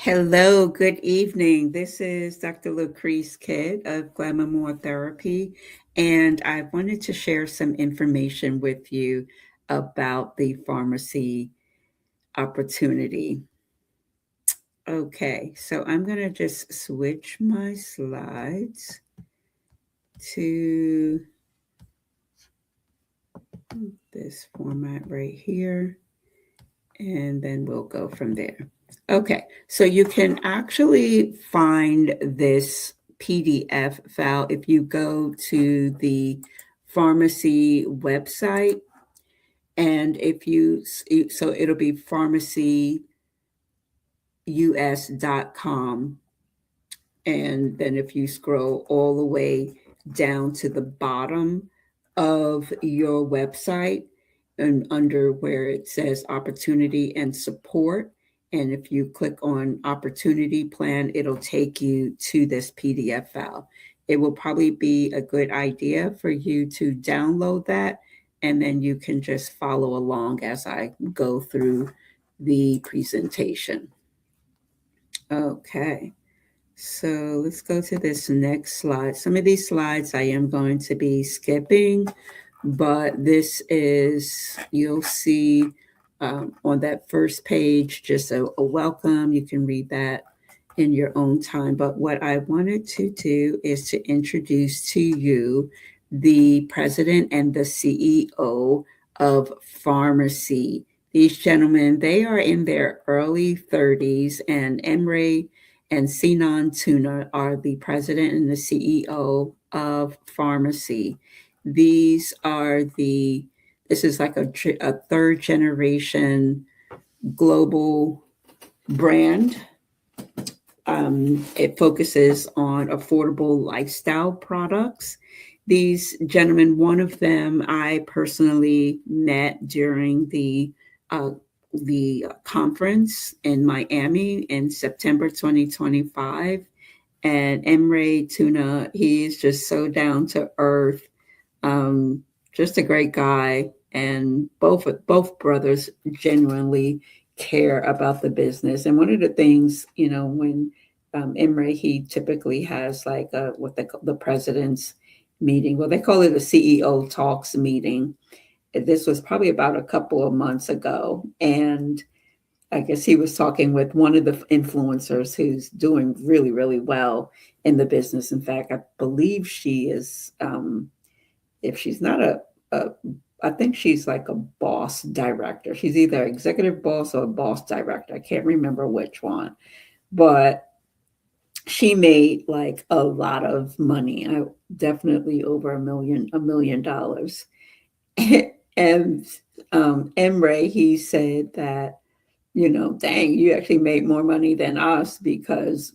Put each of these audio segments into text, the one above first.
Hello, good evening. This is Dr. Lucrease Kidd of Glamour More Therapy, and I wanted to share some information with you about the pharmacy opportunity. Okay, so I'm going to just switch my slides to this format right here, and then we'll go from there. Okay, so you can actually find this PDF file if you go to the pharmacy website, and if you so it'll be pharmacyus.com, and then if you scroll all the way down to the bottom of your website and under where it says opportunity and support, and if you click on opportunity plan, it'll take you to this PDF file. It will probably be a good idea for you to download that, and then you can just follow along as I go through the presentation. Okay. So let's go to this next slide. Some of these slides I am going to be skipping, but this is, you'll see on that first page, just a welcome. You can read that in your own time. But what I wanted to do is to introduce to you the president and the CEO of Farmasi. These gentlemen, they are in their early 30s, and Emre and Sinan Tuna are the president and the CEO of Farmasi. These are this is like a third generation global brand. It focuses on affordable lifestyle products. These gentlemen, one of them I personally met during uh, the conference in Miami in September 2025. And Emre Tuna, he's just so down to earth, just a great guy. And both brothers genuinely care about the business. And one of the things, when Emre, he typically has like what they call the president's meeting. Well, they call it a CEO talks meeting. This was probably about a couple of months ago, and I guess he was talking with one of the influencers who's doing really, really well in the business. In fact, I believe she is, if she's not a I think she's like a boss director. She's either executive boss or a boss director. I can't remember which one, but she made like a lot of money. Definitely over $1 million. And Emre, he said that, dang, you actually made more money than us because,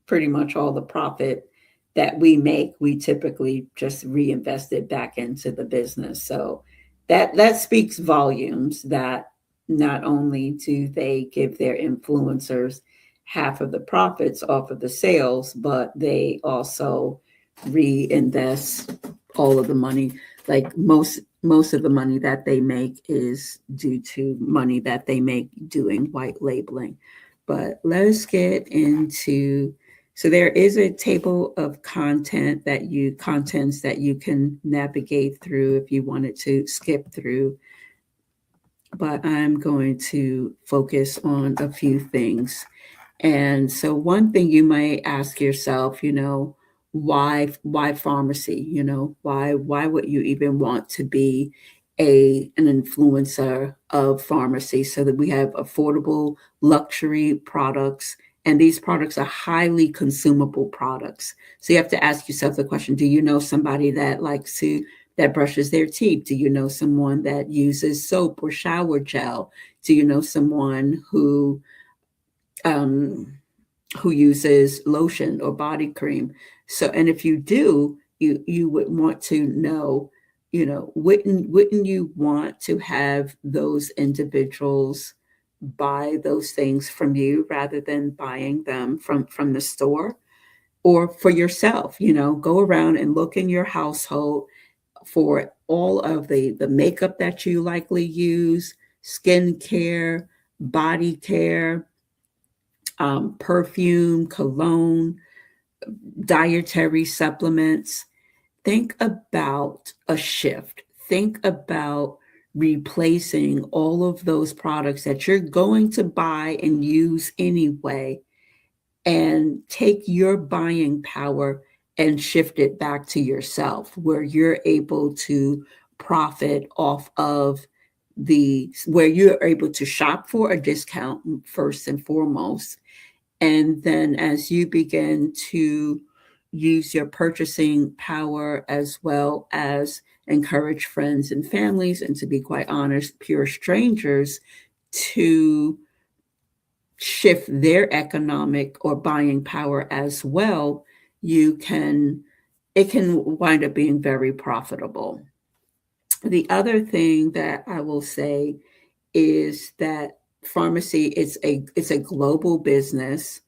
pretty much all the profit that we make, we typically just reinvest it back into the business. So that speaks volumes that not only do they give their influencers half of the profits off of the sales, but they also reinvest all of the money. Like most of the money that they make is due to money that they make doing white labeling. But let's get into, so there is a table of contents that you can navigate through if you wanted to skip through. But I'm going to focus on a few things. And so one thing you might ask yourself, why pharmacy? Why would you even want to be an influencer of pharmacy? So that we have affordable luxury products, and these products are highly consumable products. So you have to ask yourself the question, do you know somebody that brushes their teeth? Do you know someone that uses soap or shower gel? Do you know someone um, who uses lotion or body cream? So, and if you do, you would want to know, wouldn't you want to have those individuals buy those things from you rather than buying them from the store? Or for yourself, go around and look in your household for all of the makeup that you likely use, skincare, body care, perfume, cologne, dietary supplements. Think about a shift. Think about replacing all of those products that you're going to buy and use anyway, and take your buying power and shift it back to yourself, where you're able to profit off of where you're able to shop for a discount first and foremost. And then as you begin to use your purchasing power, as well as encourage friends and families, and to be quite honest, pure strangers, to shift their economic or buying power as well, it can wind up being very profitable. The other thing that I will say is that pharmacy is a global business,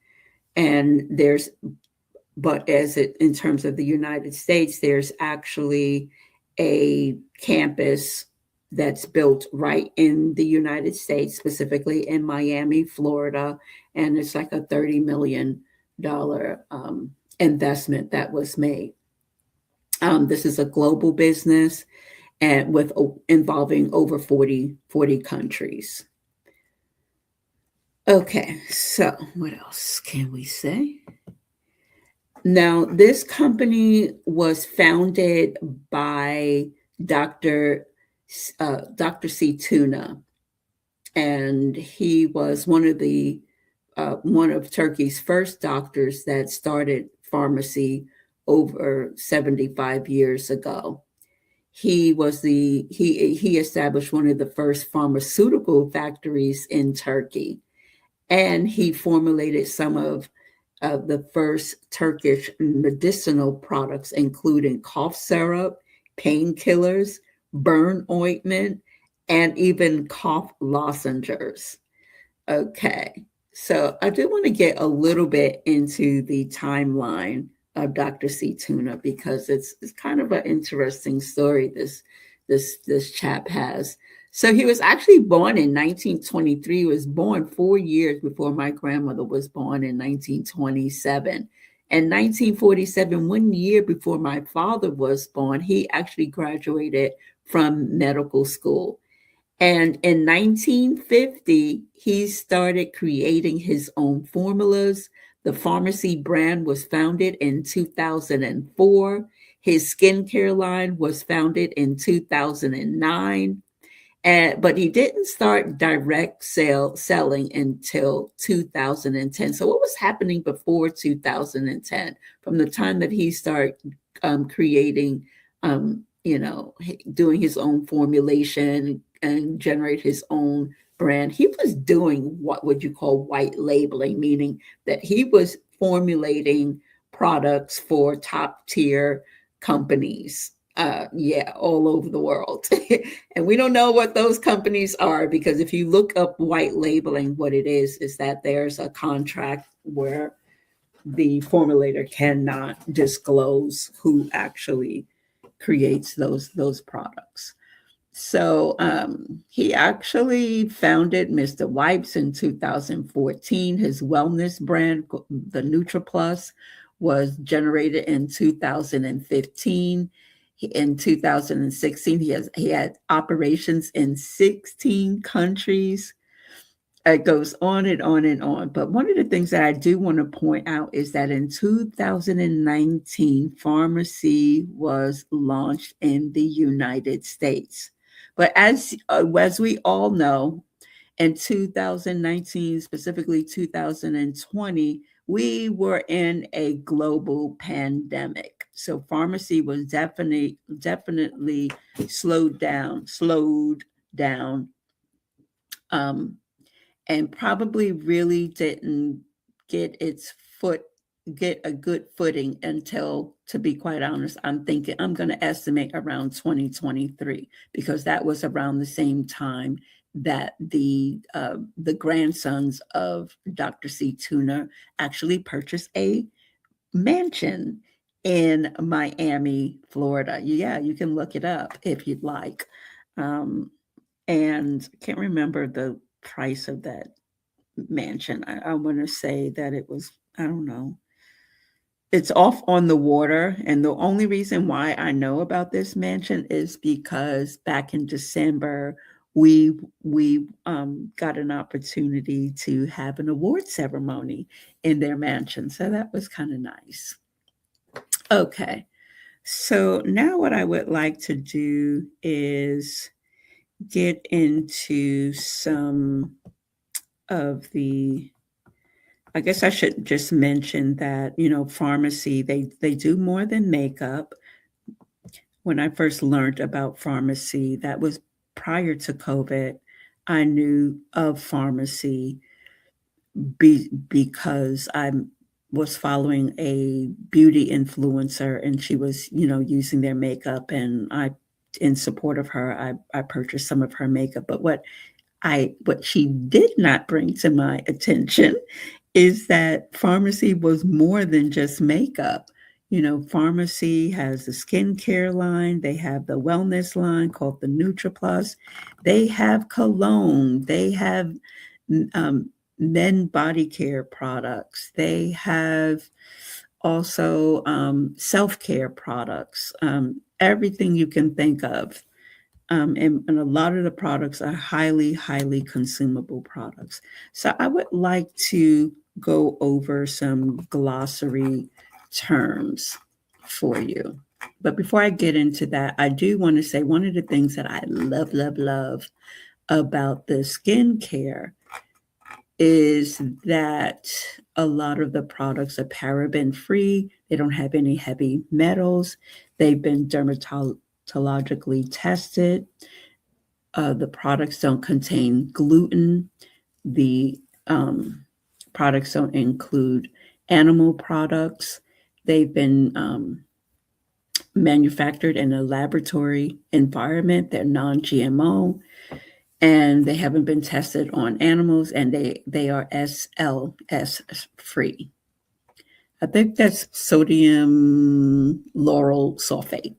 and there's but as it in terms of the United States, there's actually a campus that's built right in the United States, specifically in Miami, Florida, and it's like a $30 million investment that was made. This is a global business and with involving over 40 countries. Okay, so what else can we say? Now, this company was founded by Dr. Dr. C. Tuna, and he was one of Turkey's first doctors that started pharmacy over 75 years ago. He established one of the first pharmaceutical factories in Turkey, and he formulated some of the first Turkish medicinal products, including cough syrup, painkillers, burn ointment, and even cough lozenges. Okay, so I do want to get a little bit into the timeline of Dr. C. Tuna, because it's kind of an interesting story this chap has. So he was actually born in 1923. He was born 4 years before my grandmother was born in 1927. In 1947, 1 year before my father was born, he actually graduated from medical school. And in 1950, he started creating his own formulas. The Farmasi brand was founded in 2004. His skincare line was founded in 2009. But he didn't start direct selling until 2010. So what was happening before 2010? From the time that he started creating, doing his own formulation and generate his own brand, he was doing what would you call white labeling, meaning that he was formulating products for top tier companies, all over the world. And we don't know what those companies are, because if you look up white labeling, what it is that there's a contract where the formulator cannot disclose who actually creates those products. So he actually founded Mr. Wipes in 2014. His wellness brand, the NutriPlus, was generated in 2015. In 2016, he had operations in 16 countries. It goes on and on and on. But one of the things that I do want to point out is that in 2019, Farmasi was launched in the United States. But as we all know, in 2019, specifically 2020, we were in a global pandemic. So pharmacy was definitely slowed down, um, and probably really didn't get its foot get a good footing until, to be quite honest, I'm going to estimate around 2023, because that was around the same time that the grandsons of Dr. C. Tuna actually purchased a mansion in Miami, Florida. Yeah, you can look it up if you'd like. And I can't remember the price of that mansion. I want to say that it was, I don't know, it's off on the water. And the only reason why I know about this mansion is because back in December, we got an opportunity to have an award ceremony in their mansion. So that was kind of nice. Okay. So now what I would like to do is get into some of the, I guess I should just mention that, Farmasi, they do more than makeup. When I first learned about Farmasi, that was prior to COVID. I knew of Farmasi because I was following a beauty influencer and she was, using their makeup, and in support of her, I purchased some of her makeup. But what she did not bring to my attention is that Farmasi was more than just makeup. Farmasi has the skincare line, they have the wellness line called the NutriPlus, they have cologne, they have um, men body care products, they have also self care products, everything you can think of. And a lot of the products are highly, highly consumable products. So I would like to go over some glossary terms for you. But before I get into that, I do want to say one of the things that I love, love, love about the skincare is that a lot of the products are paraben free. They don't have any heavy metals. They've been dermatologically tested. The products don't contain gluten. The products don't include animal products. They've been manufactured in a laboratory environment. They're non-GMO, and they haven't been tested on animals, and they are SLS free. I think that's sodium lauryl sulfate.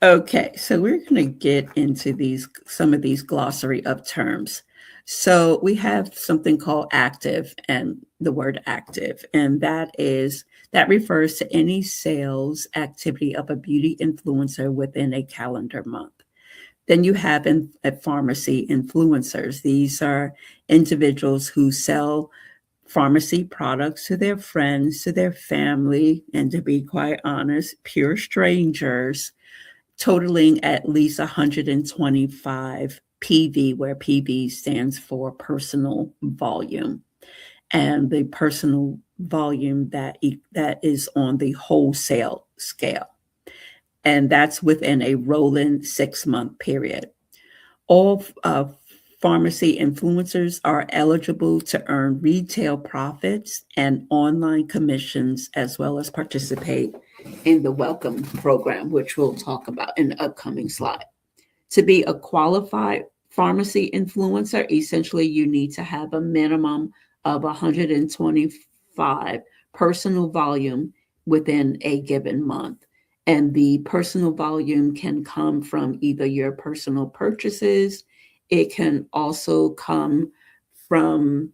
Okay, so we're going to get into some of these glossary of terms. So we have something called active, and the word active, and that refers to any sales activity of a beauty influencer within a calendar month. Then you have at Farmasi influencers. These are individuals who sell Farmasi products to their friends, to their family, and to be quite honest, pure strangers, totaling at least 125 PV, where PV stands for personal volume, and the personal volume that is on the wholesale scale. And that's within a rolling 6-month period. All Farmasi influencers are eligible to earn retail profits and online commissions, as well as participate in the Welcome program, which we'll talk about in the upcoming slide. To be a qualified Farmasi influencer, essentially you need to have a minimum of 125 personal volume within a given month. And the personal volume can come from either your personal purchases, it can also come from,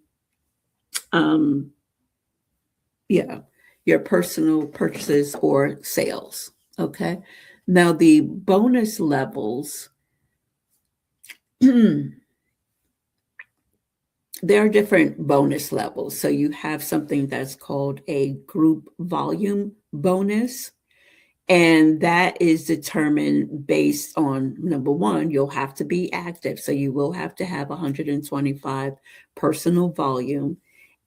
yeah, your personal purchases or sales. Okay. Now, the bonus levels, there are different bonus levels. So you have something that's called a group volume bonus. And that is determined based on, number one, you'll have to be active. So you will have to have 125 personal volume.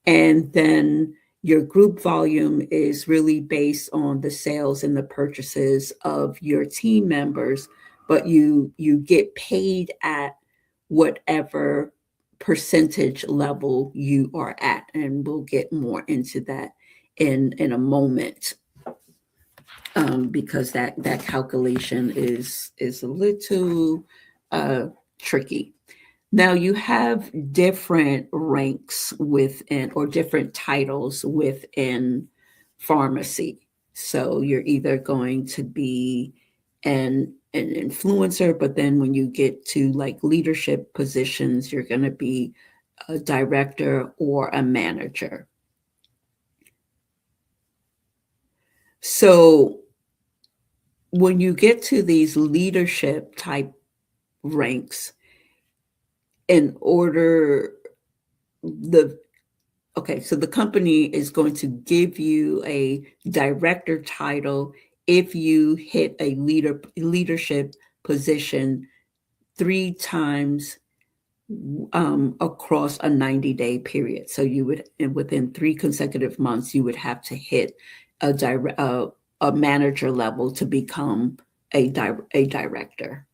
And then your group volume is really based on the sales and the purchases of your team members, but you get paid at whatever percentage level you are at. And we'll get more into that in a moment. Because that calculation is a little tricky. Now you have different ranks within, or different titles within Farmasi. So you're either going to be an influencer, but then when you get to like leadership positions, you're going to be a director, or a manager. So when you get to these leadership type ranks, in order the okay, so the company is going to give you a director title if you hit a leadership position 3 times across a 90-day period. So you would, and within 3 consecutive months, you would have to hit a a manager level to become a director.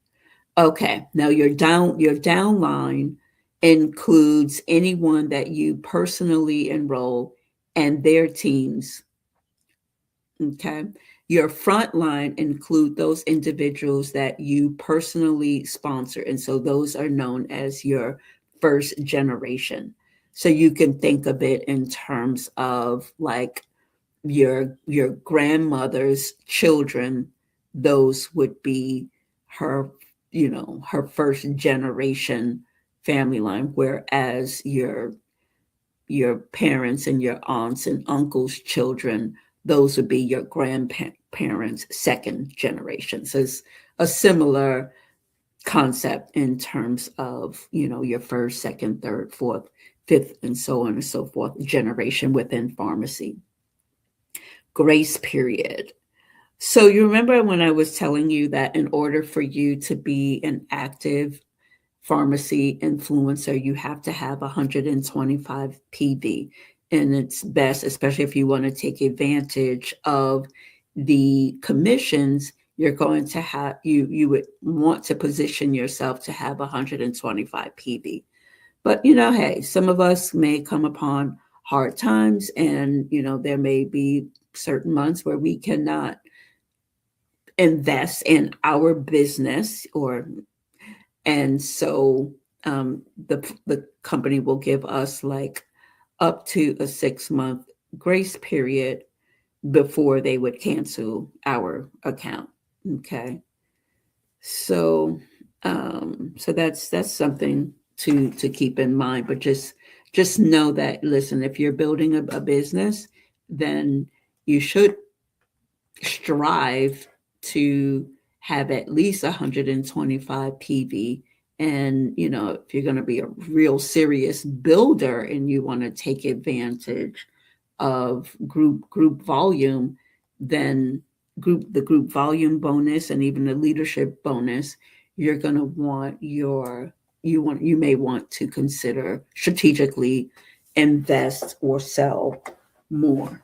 Okay, now your downline includes anyone that you personally enroll and their teams. Okay. Your front line include those individuals that you personally sponsor. And so those are known as your first generation. So you can think of it in terms of like your grandmother's children, those would be her, her first generation family line, whereas your parents and your aunts and uncles' children, those would be your grandparents' second generation. So it's a similar concept in terms of, your first, second, third, fourth, fifth, and so on and so forth generation within pharmacy. Grace period. So you remember when I was telling you that in order for you to be an active pharmacy influencer, you have to have 125 PV. And it's best, especially if you want to take advantage of the commissions, you're going to have, you would want to position yourself to have 125 PV. But, hey, some of us may come upon hard times, and, there may be certain months where we cannot invest in our business, or and so the company will give us like up to a 6 month grace period before they would cancel our account. Okay, so so that's something to keep in mind. But just know that, listen, if you're building a business, then you should strive to have at least 125 PV. And, if you're going to be a real serious builder and you want to take advantage of group volume, then the group volume bonus and even the leadership bonus, you're going to want you may want to consider strategically invest or sell more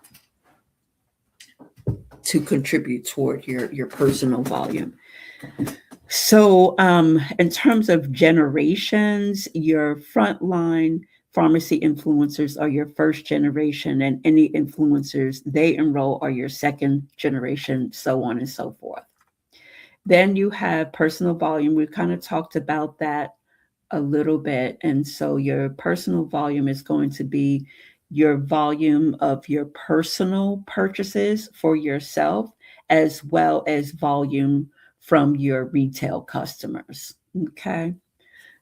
to contribute toward your personal volume. So, in terms of generations, your frontline pharmacy influencers are your first generation, and any influencers they enroll are your second generation, so on and so forth. Then you have personal volume. We kind of talked about that a little bit. And so your personal volume is going to be your volume of your personal purchases for yourself, as well as volume from your retail customers. Okay.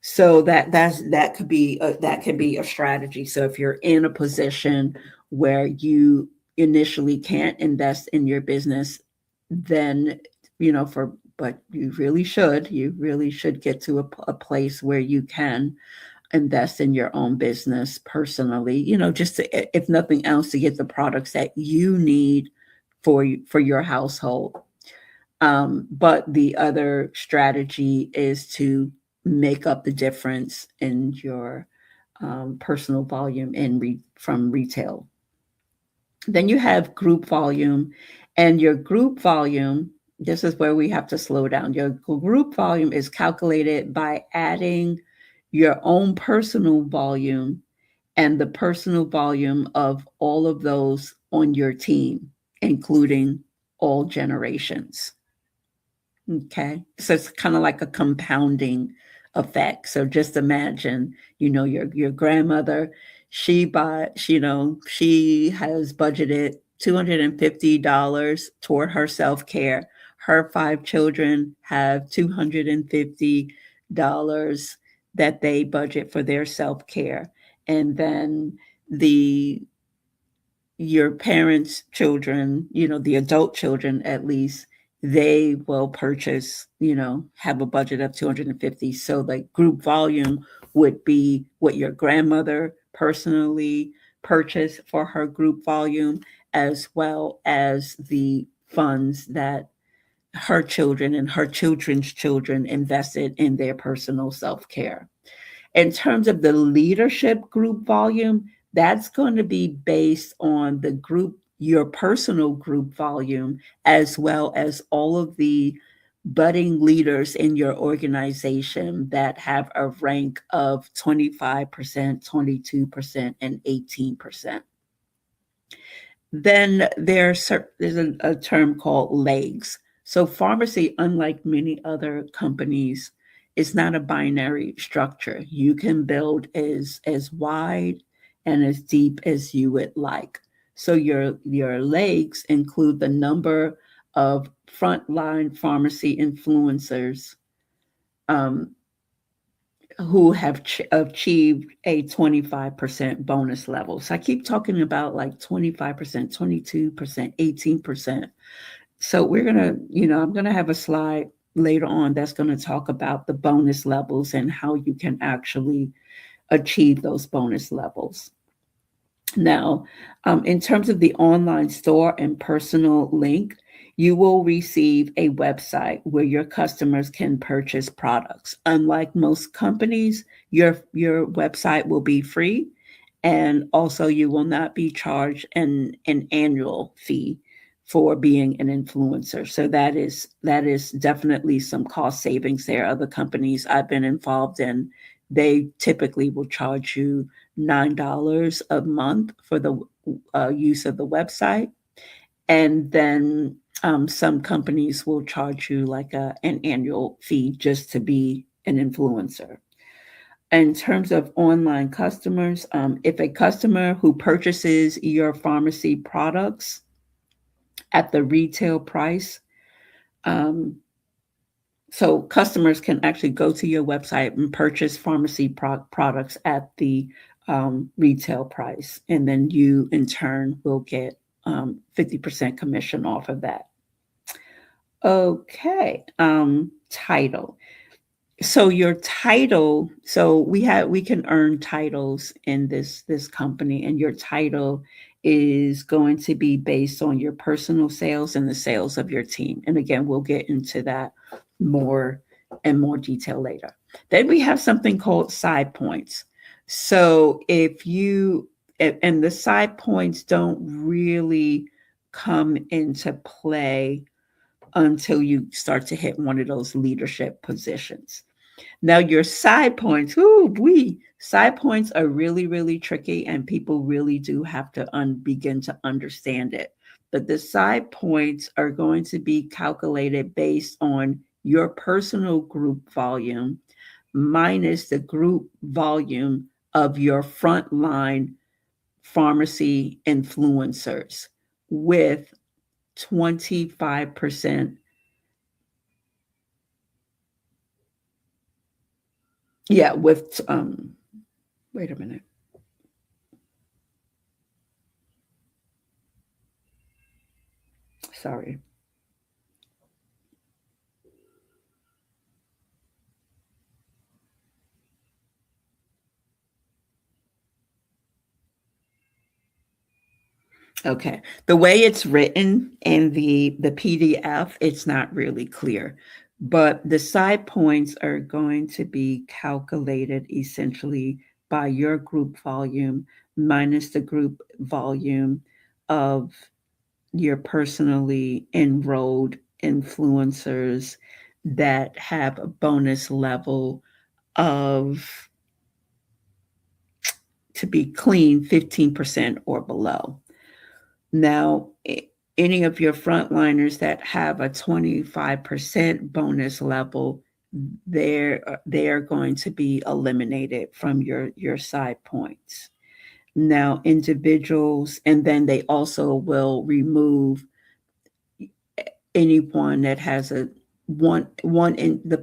So that could be a strategy. So if you're in a position where you initially can't invest in your business, then for but you really should get to a place where you can invest in your own business personally, just to, if nothing else, to get the products that you need for your household. But the other strategy is to make up the difference in your personal volume from retail. Then you have group volume, and your group volume, this is where we have to slow down. Your group volume is calculated by adding your own personal volume and the personal volume of all of those on your team, including all generations. Okay. So it's kind of like a compounding effect. So just imagine, your grandmother, she bought, she has budgeted $250 toward her self-care. Her 5 children have $250 that they budget for their self-care. and then the your parents' children, the adult children at least, they will purchase, have a budget of 250. So like group volume would be what your grandmother personally purchased for her group volume, as well as the funds that her children and her children's children invested in their personal self-care. In terms of the leadership group volume, that's going to be based on the group, your personal group volume, as well as all of the budding leaders in your organization that have a rank of 25%, 22%, and 18%. Then there's a term called legs. So Farmasi, unlike many other companies, is not a binary structure. You can build as wide and as deep as you would like. So your legs include the number of frontline pharmacy influencers um, who have achieved a 25% bonus level. So I keep talking about like 25%, 22%, 18%. So we're going to, I'm going to have a slide later on that's going to talk about the bonus levels and how you can actually achieve those bonus levels. Now, in terms of the online store and personal link, you will receive a website where your customers can purchase products. Unlike most companies, your website will be free, and also you will not be charged an annual fee for being an influencer. So that is definitely some cost savings there. Other companies I've been involved in, they typically will charge you $9 a month for the use of the website. And then some companies will charge you like an annual fee just to be an influencer. In terms of online customers, if a customer who purchases your pharmacy products at the retail price, um, so customers can actually go to your website and purchase pharmacy products at the retail price, and then you in turn will get 50% commission off of that. Okay, title. So your title, so we can earn titles in this company, and your title is going to be based on your personal sales and the sales of your team. And again, we'll get into that more in more detail later. Then we have something called side points. So if you and the side points don't really come into play until you start to hit one of those leadership positions. Now, your side points, side points are really, really tricky, and people really do have to begin to understand it. But the side points are going to be calculated based on your personal group volume minus the group volume of your frontline pharmacy influencers with 25%. Yeah, with wait a minute. Sorry. Okay. The way it's written in the PDF, it's not really clear. But the side points are going to be calculated essentially by your group volume minus the group volume of your personally enrolled influencers that have a bonus level of, to be clean, 15% or below. Now, any of your frontliners that have a 25% bonus level, they're going to be eliminated from your side points. Now, individuals, and then they also will remove anyone that has a one in the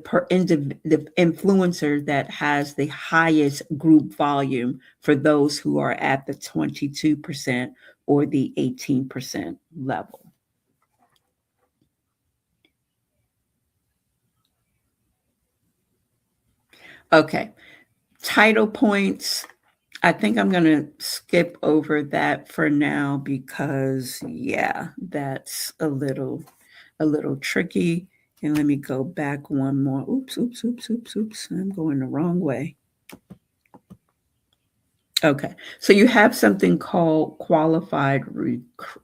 influencer that has the highest group volume for those who are at the 22% or the 18% level. Okay, title points. I think I'm going to skip over that for now because yeah, that's a little tricky. And let me go back one more. Oops, oops, oops, oops, oops. I'm going the wrong way. Okay, so you have something called qualified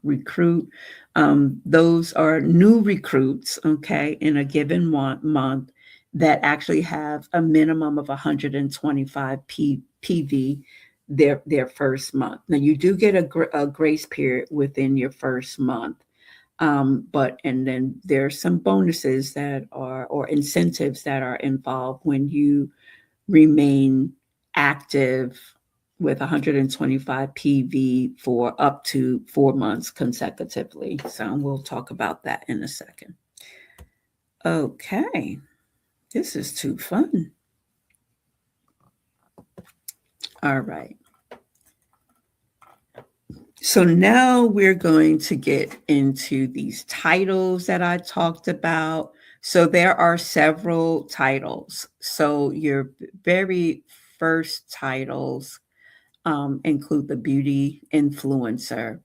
recruit. Those are new recruits, okay, in a given month that actually have a minimum of 125 PV their first month. Now you do get a grace period within your first month, but and then there's some bonuses that are or incentives that are involved when you remain active with 125 PV for up to 4 months consecutively. So we'll talk about that in a second. Okay, this is too fun. All right. So now we're going to get into these titles that I talked about. So there are several titles. So your very first titles include the beauty influencer.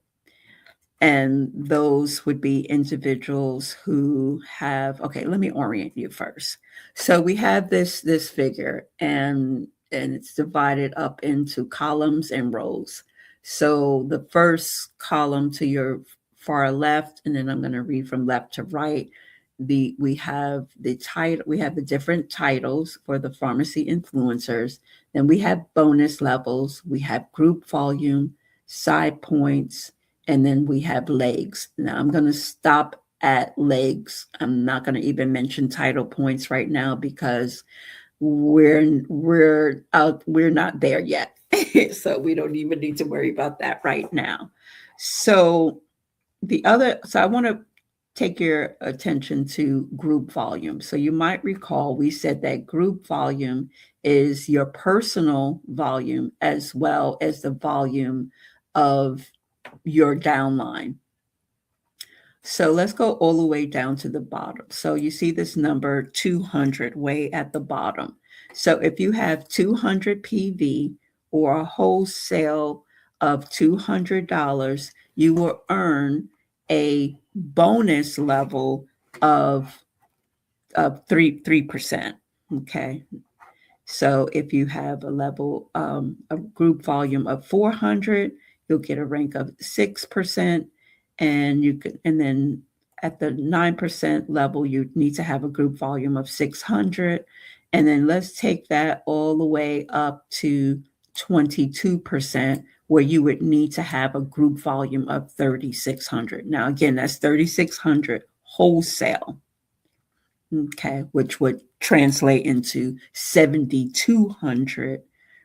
And those would be individuals who have, okay, let me orient you first. So we have this figure and it's divided up into columns and rows. So the first column to your far left, and then I'm going to read from left to right. We have the title, we have the different titles for the pharmacy influencers. Then we have bonus levels, we have group volume, side points, and then we have legs. Now I'm going to stop at legs. I'm not going to even mention title points right now because we're not there yet. So we don't even need to worry about that right now. So I want to take your attention to group volume. So you might recall we said that group volume is your personal volume as well as the volume of your downline. So let's go all the way down to the bottom. So you see this number 200 way at the bottom. So if you have 200 PV or a wholesale of $200, you will earn a bonus level of 3%. Okay. So if you have a group volume of 400, you'll get a rank of 6%. And then at the 9% level, you need to have a group volume of 600. And then let's take that all the way up to 22%, where you would need to have a group volume of 3,600. Now, again, that's 3,600 wholesale. Okay, which would translate into 7,200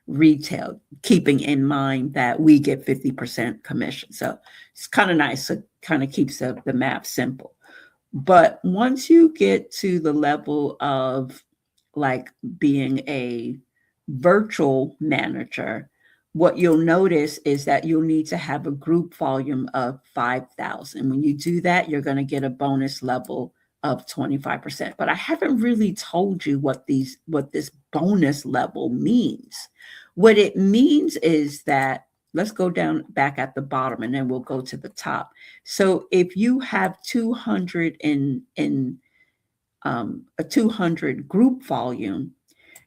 retail, keeping in mind that we get 50% commission. So it's kind of nice. It kind of keeps the math simple. But once you get to the level of like being a virtual manager, what you'll notice is that you'll need to have a group volume of 5,000. When you do that, you're going to get a bonus level of 25%. But I haven't really told you what this bonus level means. What it means is that let's go down back at the bottom and then we'll go to the top. So if you have 200 in a 200 group volume,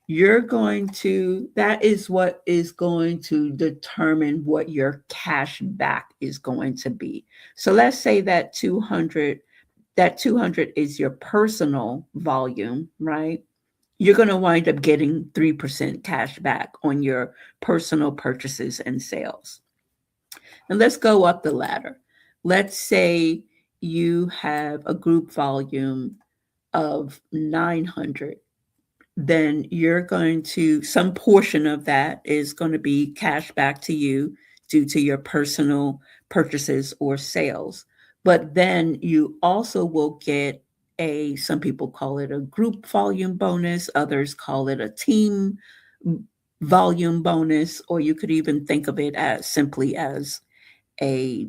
that is what is going to determine what your cash back is going to be. So let's say that 200 is your personal volume, right? You're going to wind up getting 3% cash back on your personal purchases and sales. And let's go up the ladder. Let's say you have a group volume of 900. Then some portion of that is going to be cash back to you due to your personal purchases or sales. But then you also will get some people call it a group volume bonus, others call it a team volume bonus, or you could even think of it as simply as a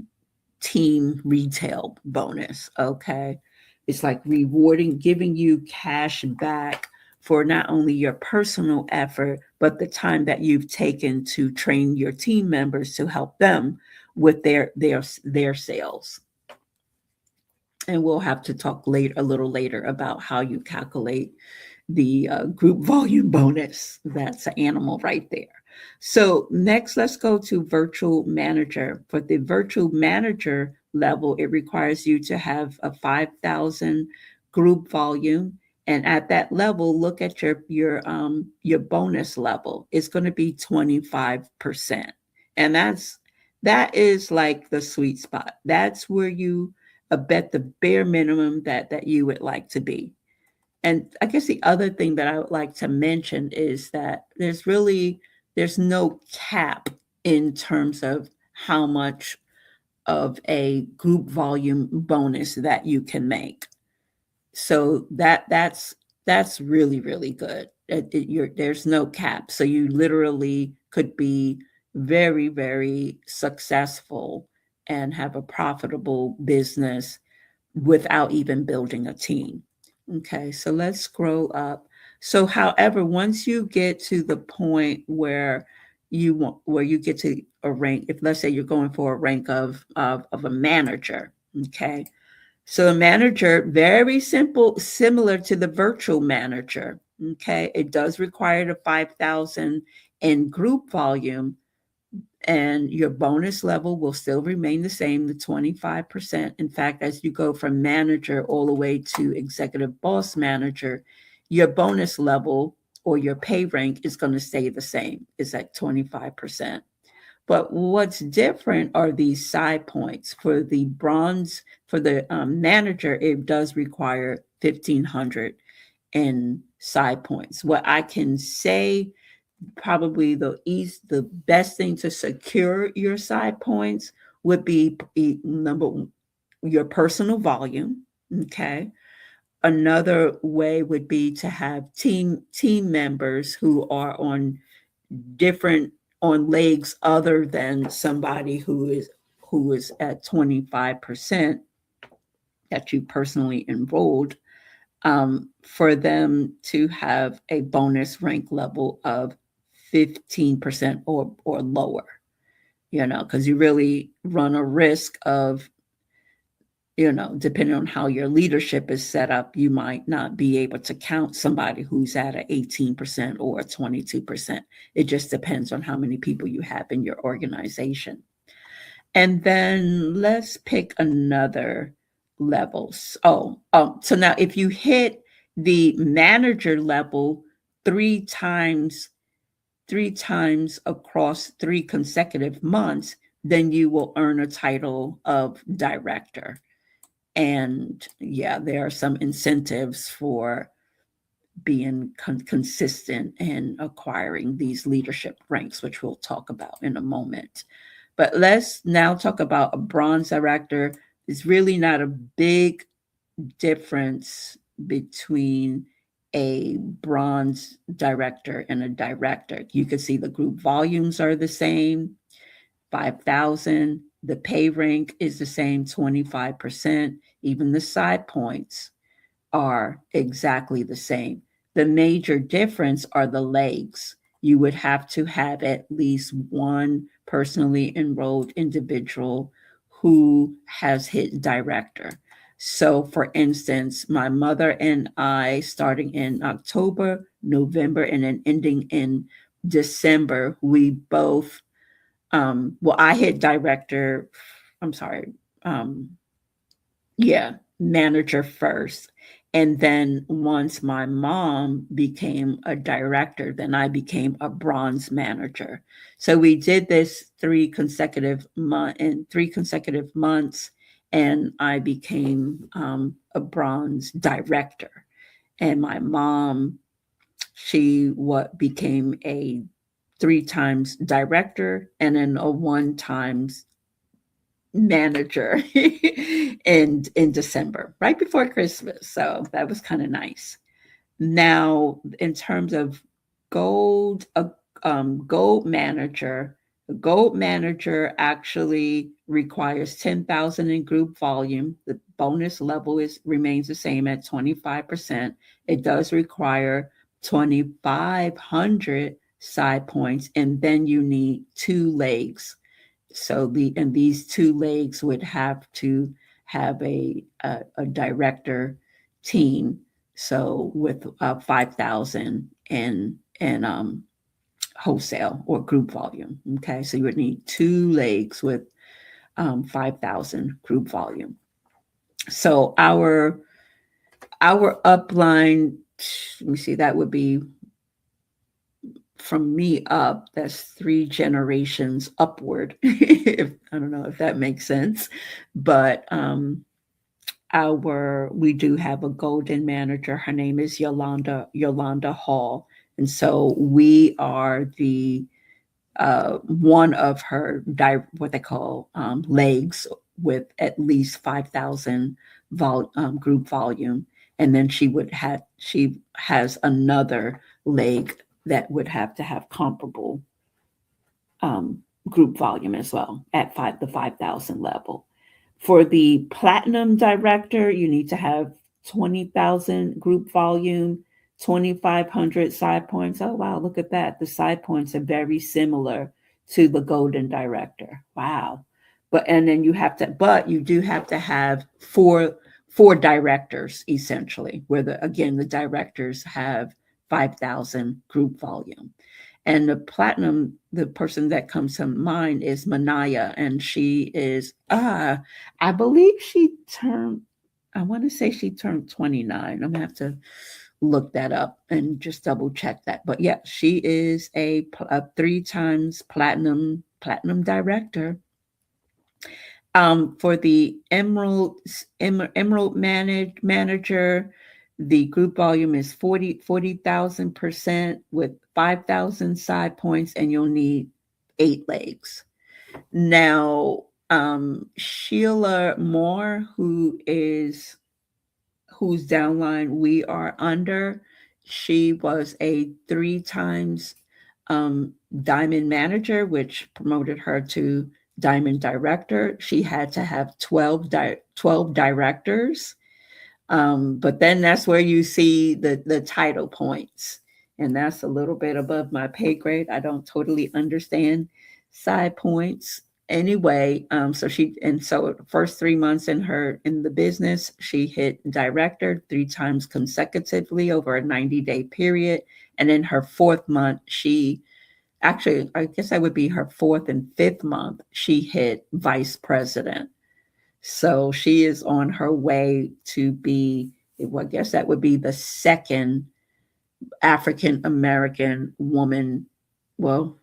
team retail bonus. Okay. It's like rewarding, giving you cash back for not only your personal effort, but the time that you've taken to train your team members to help them with their sales. And we'll have to talk a little later about how you calculate the group volume bonus. That's an animal right there. So next, let's go to virtual manager. For the virtual manager level, it requires you to have a 5,000 group volume. And at that level, look at your bonus level. It's going to be 25%. And that is like the sweet spot. That's where you bet the bare minimum that you would like to be. And I guess the other thing that I would like to mention is that there's no cap in terms of how much of a group volume bonus that you can make. So that's really really good. There's no cap, so you literally could be very very successful and have a profitable business without even building a team. Okay, so let's scroll up. So, however, once you get to the point where you get to a rank, if let's say you're going for a rank of a manager, okay. So a manager, very simple, similar to the virtual manager. Okay, it does require the 5,000 in group volume, and your bonus level will still remain the same, the 25%. In fact, as you go from manager all the way to executive boss manager, your bonus level or your pay rank is going to stay the same, is at 25%. But what's different are these side points. For the bronze, for the manager, it does require 1,500 in side points. What I can say, probably the best thing to secure your side points would be number one, your personal volume. Okay. Another way would be to have team members who are different on legs other than somebody who is at 25% that you personally enrolled, for them to have a bonus rank level of 15% or lower, because you really run a risk of, depending on how your leadership is set up, you might not be able to count somebody who's at an 18% or a 22%. It just depends on how many people you have in your organization. And then let's pick another level. So now if you hit the manager level three times, across 3 consecutive months, then you will earn a title of director. And yeah, there are some incentives for being consistent and acquiring these leadership ranks, which we'll talk about in a moment. But let's now talk about a bronze director. It's really not a big difference between a bronze director and a director. You can see the group volumes are the same, 5,000. The pay rank is the same, 25%. Even the side points are exactly the same. The major difference are the legs. You would have to have at least one personally enrolled individual who has hit director. So, for instance, my mother and I, starting in October, November, and then ending in December, we both, I hit director, I'm sorry, um, yeah, manager first. And then once my mom became a director, then I became a bronze manager. So we did this 3 consecutive months, and I became a bronze director. And my mom, she became a 3 times director and then a 1 times manager in December, right before Christmas. So that was kind of nice. Now, in terms of gold, gold manager, a gold manager actually requires 10,000 in group volume. The bonus level is remains the same at 25%. It does require 2,500 side points, and then you need two legs. So these two legs would have to have a director team. So with 5,000 and wholesale or group volume. Okay, so you would need two legs with 5,000 group volume. So our upline, let me see, that would be from me up, that's three generations upward. If, I don't know if that makes sense, but our we do have a golden manager. Her name is Yolanda Hall, and so we are the one of her what they call legs with at least 5,000 group volume, and then she has another leg that would have to have comparable group volume as well at the 5,000 level. For the platinum director, you need to have 20,000 group volume, 2,500 side points. Oh, wow, look at that. The side points are very similar to the golden director. Wow. And then but you do have to have four directors essentially, where the directors have 5,000 group volume. And the platinum, the person that comes to mind is Manaya, and she is I believe I want to say she turned 29. I'm gonna have to look that up and just double check that. But yeah, she is a three times platinum director. For the Emerald manager, the group volume is 40,000% with 5,000 side points, and you'll need eight legs. Now, Sheila Moore, whose downline we are under, she was a three times diamond manager, which promoted her to diamond director. She had to have 12 directors. But then that's where you see the title points. And that's a little bit above my pay grade. I don't totally understand side points. Anyway, so the first 3 months in the business, she hit director three times consecutively over a 90-day period. And in her fourth month, I guess that would be her fourth and fifth month, she hit vice president. So she is on her way to be, well, I guess that would be the second African American woman, well,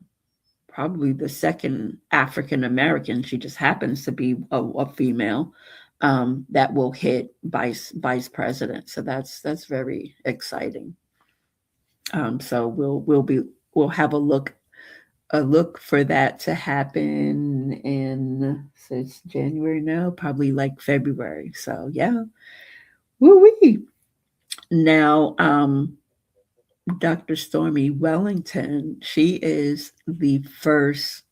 probably the second African American. She just happens to be a female that will hit vice president. So that's very exciting. So we'll have a look for that to happen in, so it's January now, probably like February. So yeah, woo wee. Now, Dr. Stormy Wellington, she is the first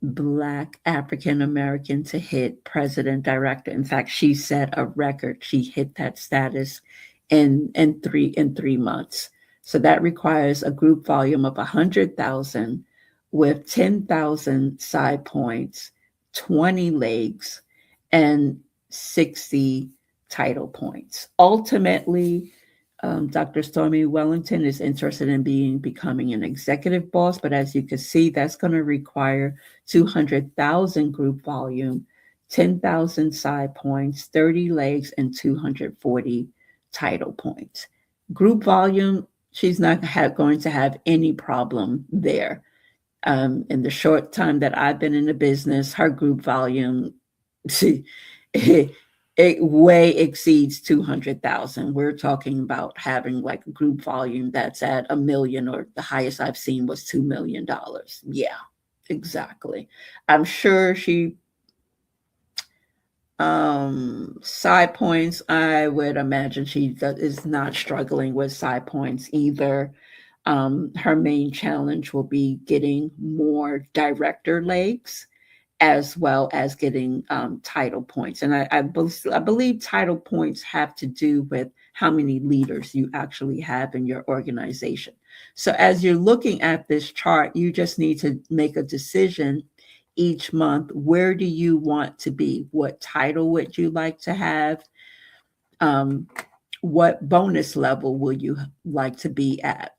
Black African American to hit president director. In fact, she set a record. She hit that status in 3 months. So that requires a group volume of 100,000 with 10,000 side points, 20 legs, and 60 title points. Ultimately, Dr. Stormy Wellington is interested in becoming an executive boss, but as you can see, that's going to require 200,000 group volume, 10,000 side points, 30 legs, and 240 title points. Group volume, she's not going to have any problem there. In the short time that I've been in the business, her group volume, it way exceeds 200,000. We're talking about having like a group volume that's at $1 million, or the highest I've seen was $2 million. Yeah, exactly. I'm sure Side points, I would imagine is not struggling with side points either. Her main challenge will be getting more director legs as well as getting title points. And I believe title points have to do with how many leaders you actually have in your organization. So as you're looking at this chart, you just need to make a decision each month. Where do you want to be? What title would you like to have? Um, what bonus level will you like to be at?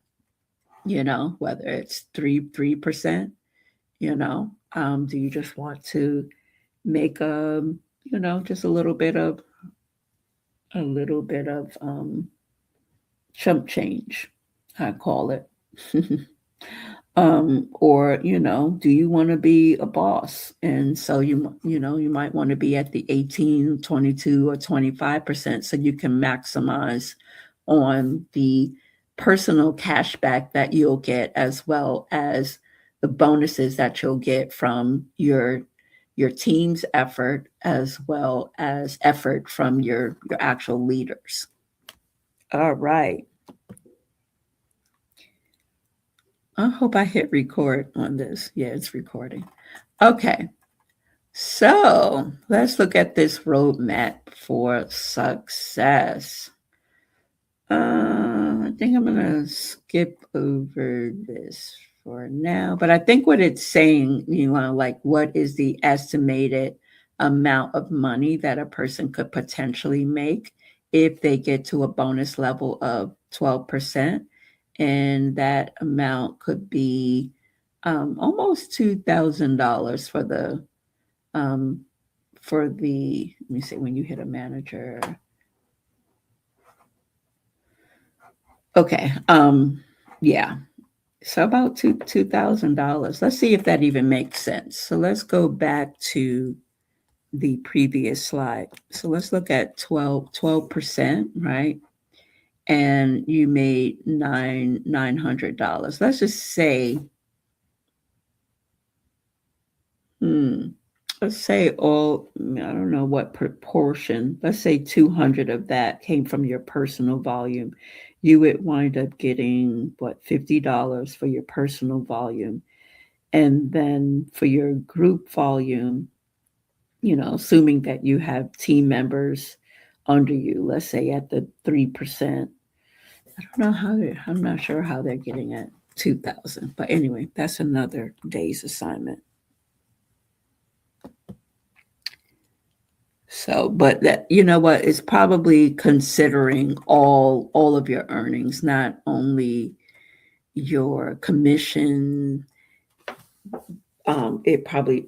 Whether it's 3%, do you just want to make just a little bit of chump change, I call it. Or do you want to be a boss, and so you might want to be at the 18, 22, or 25%, so you can maximize on the personal cashback that you'll get, as well as the bonuses that you'll get from your team's effort, as well as effort from your actual leaders. All right. I hope I hit record on this. Yeah, it's recording. Okay. So let's look at this roadmap for success. I think I'm going to skip over this for now, but I think what it's saying, like what is the estimated amount of money that a person could potentially make if they get to a bonus level of 12%. And that amount could be almost $2,000 um, let me see, when you hit a manager. Okay. Yeah. So about $2,000. Let's see if that even makes sense. So let's go back to the previous slide. So let's look at 12%, right? And you made $900. Let's just say, let's say I don't know what proportion, let's say 200 of that came from your personal volume. You would wind up getting what, $50 for your personal volume. And then for your group volume, assuming that you have team members under you, let's say at the 3%. I don't know I'm not sure how they're getting at 2,000, but anyway, that's another day's assignment. So, but that, what, it's probably considering all of your earnings, not only your commission. It probably,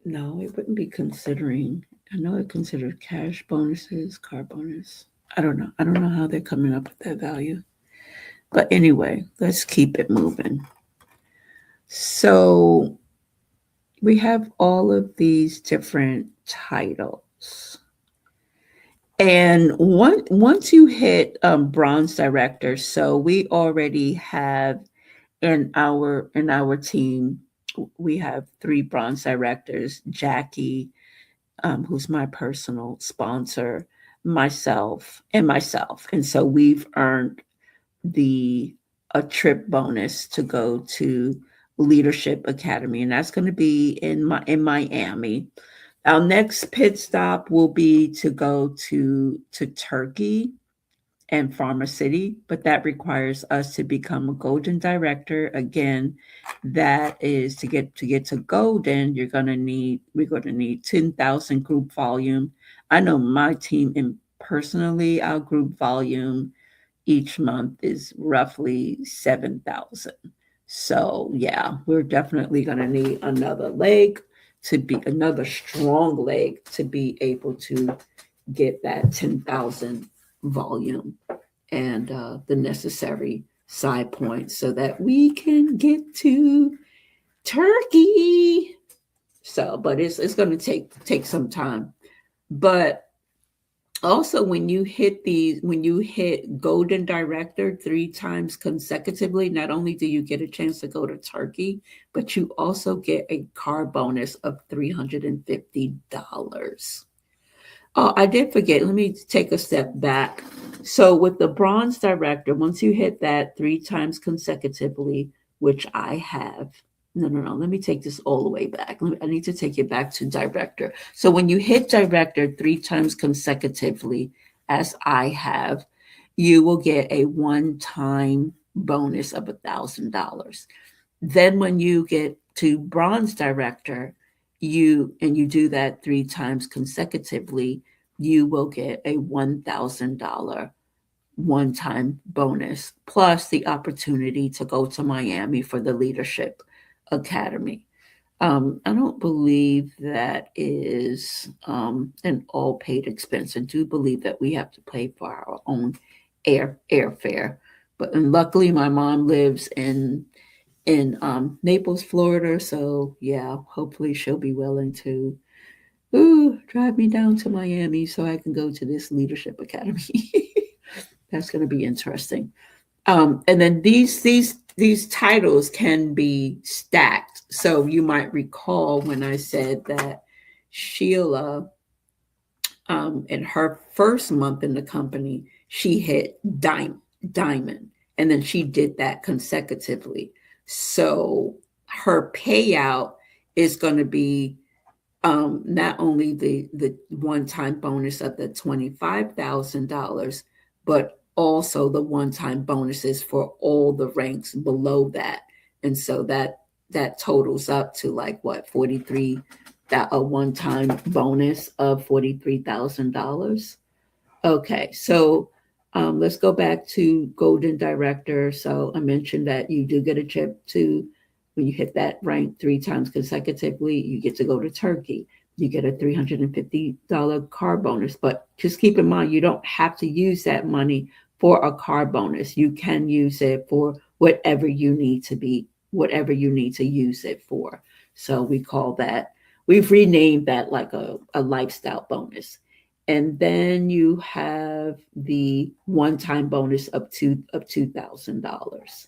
no, it wouldn't be considering. I know it considered cash bonuses, car bonus. I don't know. I don't know how they're coming up with that value. But anyway, let's keep it moving. So we have all of these different titles. And once you hit bronze director, so we already have in our team, we have 3 bronze directors: Jackie, who's my personal sponsor, myself, and so we've earned a trip bonus to go to Leadership Academy, and that's going to be in Miami. Our next pit stop will be to go to Turkey and Farmasi, but that requires us to become a golden director. Again, that is to get to golden, we're going to need 10,000 group volume. I know my team, and personally, our group volume each month is roughly 7,000. So yeah, we're definitely going to need another strong leg to be able to get that 10,000 volume and the necessary side points so that we can get to Turkey. So, but it's going to take some time. But Also, when you hit Golden Director 3 times consecutively, not only do you get a chance to go to Turkey, but you also get a car bonus of $350. Oh, I did forget. Let me take a step back. So, with the Bronze Director, once you hit that 3 times consecutively, which I have, no, no, no, let me take this all the way back. I need to take it back to Director. So, when you hit Director 3 times consecutively, as I have, you will get a one-time bonus of $1,000. Then when you get to Bronze Director, you do that 3 times consecutively, you will get a $1,000 one-time bonus, plus the opportunity to go to Miami for the Leadership Academy. I don't believe that is an all paid expense. I do believe that we have to pay for our own airfare. But and luckily, my mom lives in Naples, Florida. So yeah, hopefully she'll be willing to drive me down to Miami so I can go to this leadership academy. That's going to be interesting. And then these titles can be stacked. So you might recall when I said that Sheila, in her first month in the company, she hit diamond, and then she did that consecutively. So her payout is going to be not only the one time bonus of the $25,000, but also the one time bonuses for all the ranks below that, and so that totals up to like what 43 that a one time bonus of $43,000. Okay, so let's go back to Golden Director. So I mentioned that you do get a trip to, when you hit that rank 3 times consecutively, you get to go to Turkey. You get a $350 car bonus. But just keep in mind, you don't have to use that money for a car bonus. You can use it for whatever you need to use it for. So we've renamed that like a lifestyle bonus. And then you have the one-time bonus of $2,000.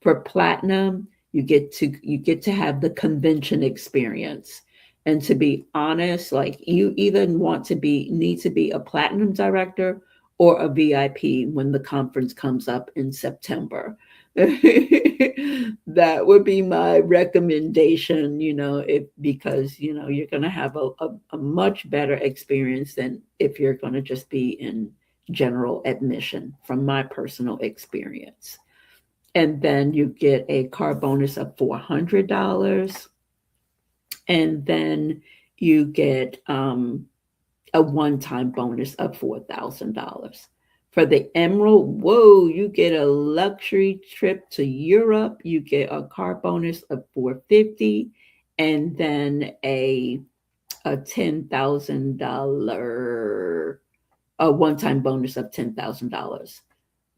For platinum, you get to have the convention experience. And to be honest, like you either need to be a platinum director or a VIP when the conference comes up in September. That would be my recommendation, if because you're going to have a much better experience than if you're going to just be in general admission, from my personal experience. And then you get a car bonus of $400, and then you get a one-time bonus of $4,000. For the Emerald, whoa, you get a luxury trip to Europe. You get a car bonus of 450, and then a $10,000 a one-time bonus of $10,000.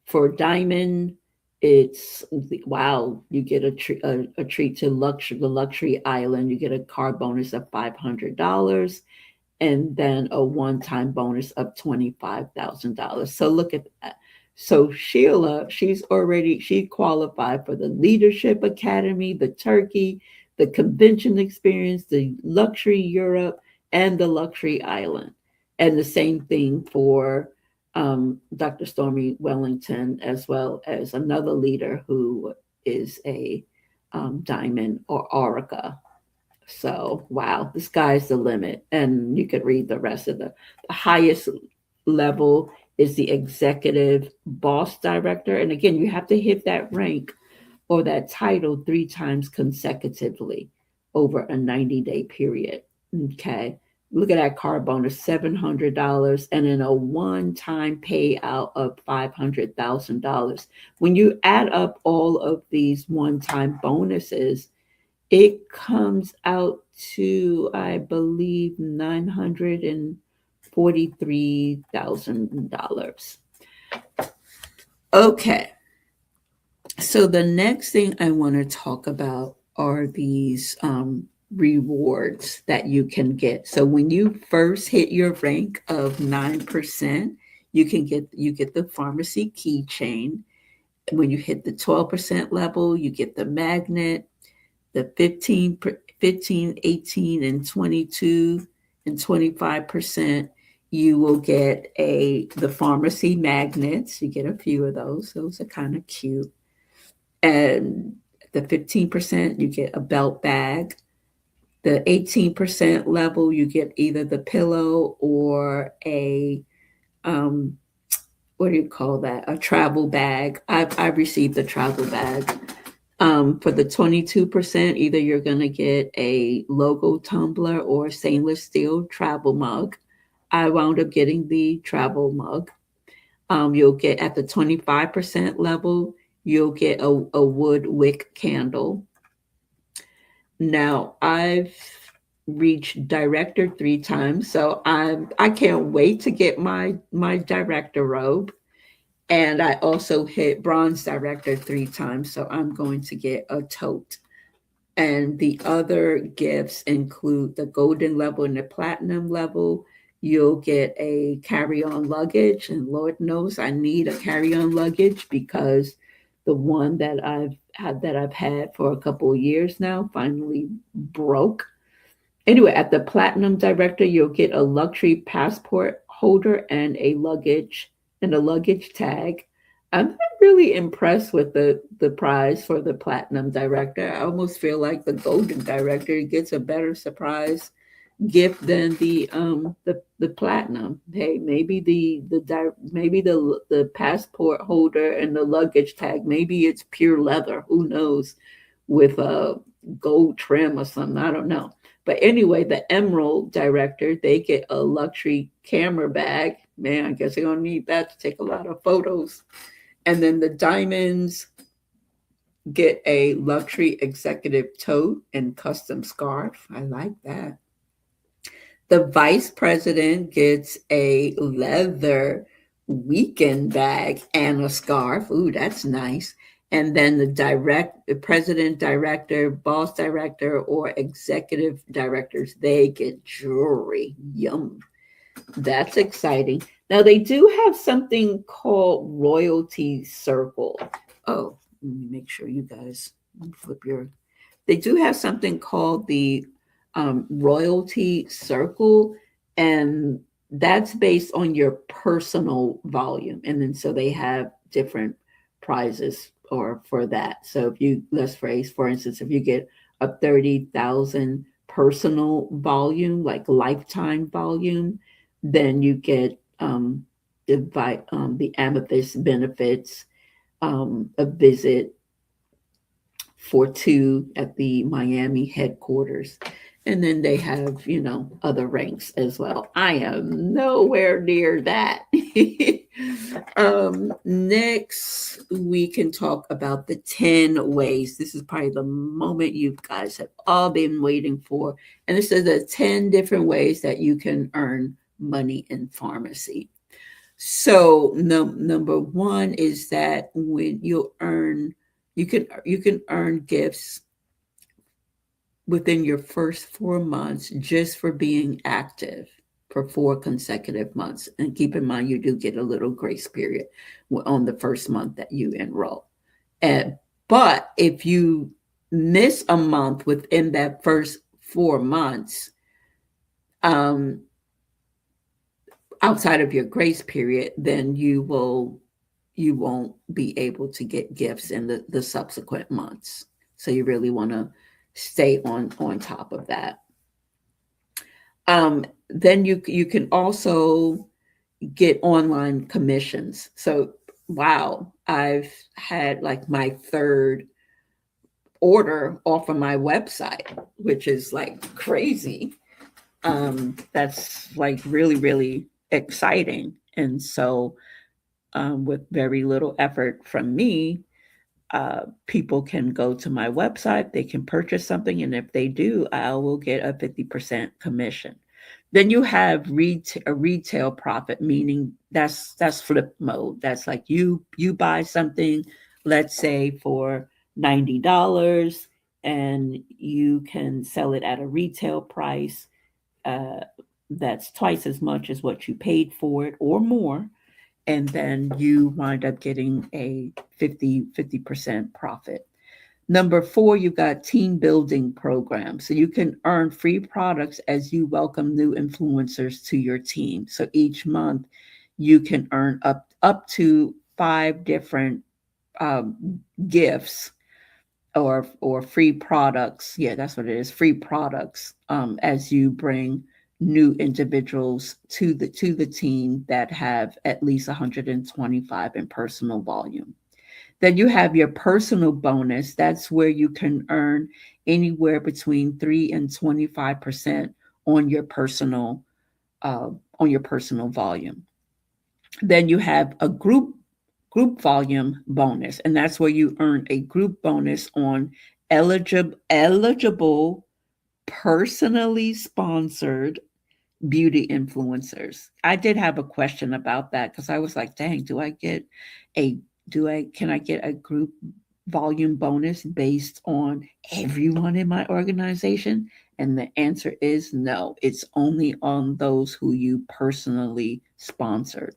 For Diamond, it's wow, you get a treat to the luxury island. You get a car bonus of $500, and then a one-time bonus of $25,000. So look at that. So Sheila, she qualified for the Leadership Academy, the Turkey, the convention experience, the luxury Europe, and the luxury island. And the same thing for Dr. Stormy Wellington, as well as another leader who is a diamond or Orica. So, wow, the sky's the limit. And you could read the rest of the highest level is the executive boss director. And again, you have to hit that rank or that title 3 times consecutively over a 90-day period. Okay. Look at that car bonus, $700, and then a one time payout of $500,000. When you add up all of these one time bonuses, it comes out to, I believe, $943,000. Okay, so the next thing I want to talk about are these rewards that you can get. So when you first hit your rank of 9%, you get the pharmacy keychain. When you hit the 12% level, you get the magnet. The 15, 18, and 22 and 25%, you will get the pharmacy magnets. You get a few of those. Those are kind of cute. And the 15%, you get a belt bag. The 18% level, you get either the pillow or um, what do you call that? A travel bag. I've received a travel bag. For the 22%, either you're going to get a logo tumbler or stainless steel travel mug. I wound up getting the travel mug. You'll get at the 25% level, you'll get a wood wick candle. Now, I've reached director 3 times, so I can't wait to get my director robe. And I also hit bronze director 3 times, so I'm going to get a tote. And the other gifts include the golden level and the platinum level. You'll get a carry-on luggage, and Lord knows I need a carry-on luggage because the one that I've had for a couple of years now finally broke. Anyway, at the platinum director, you'll get a luxury passport holder and a luggage tag. I'm not really impressed with the prize for the platinum director. I almost feel like the golden director gets a better surprise gift than the platinum. Hey, maybe the passport holder and the luggage tag, maybe it's pure leather. Who knows? With a gold trim or something. I don't know. But anyway, the emerald director, they get a luxury camera bag. Man, I guess they're gonna need that to take a lot of photos. And then the diamonds get a luxury executive tote and custom scarf. I like that. The vice president gets a leather weekend bag and a scarf. Ooh, that's nice. And then the president, director, boss director, or executive directors, they get jewelry. Yum. That's exciting. Now they do have something called Royalty Circle. Oh, let me make sure you guys flip your. They do have something called the Royalty Circle, and that's based on your personal volume. And then so they have different prizes or for that. So if you let's phrase, for instance, if you get a 30,000 personal volume, like lifetime volume, then you get the amethyst benefits, a visit for 2 at the Miami headquarters. And then they have, other ranks as well. I am nowhere near that. Next, we can talk about the 10 ways. This is probably the moment you guys have all been waiting for. And this is the 10 different ways that you can earn money in pharmacy. So number one is that when you can earn gifts within your first 4 months just for being active for 4 consecutive months. And keep in mind, you do get a little grace period on the first month that you enroll. But if you miss a month within that first 4 months, outside of your grace period, then you won't be able to get gifts in the subsequent months. So you really want to stay on top of that. Then you can also get online commissions. So wow, I've had like my third order off of my website, which is like crazy. That's like really, really exciting. And so with very little effort from me, people can go to my website, they can purchase something, and if they do, I will get a 50% commission. Then you have a retail profit, meaning that's flip mode. That's like you buy something, let's say for $90, and you can sell it at a retail price uh, that's twice as much as what you paid for it or more. And then you wind up getting a 50% profit. Number four, you've got team building programs. So you can earn free products as you welcome new influencers to your team. So each month you can earn up to five different um, gifts or free products. Yeah, that's what it is. Free products as you bring new individuals to the team that have at least 125 in personal volume. Then you have your personal bonus. That's where you can earn anywhere between 3 and 25% on your personal uh, on your personal volume. Then you have a group volume bonus, and that's where you earn a group bonus on eligible personally sponsored beauty influencers. I did have a question about that because I was like, dang, a can I get a group volume bonus based on everyone in my organization? And the answer is no. It's only on those who you personally sponsored.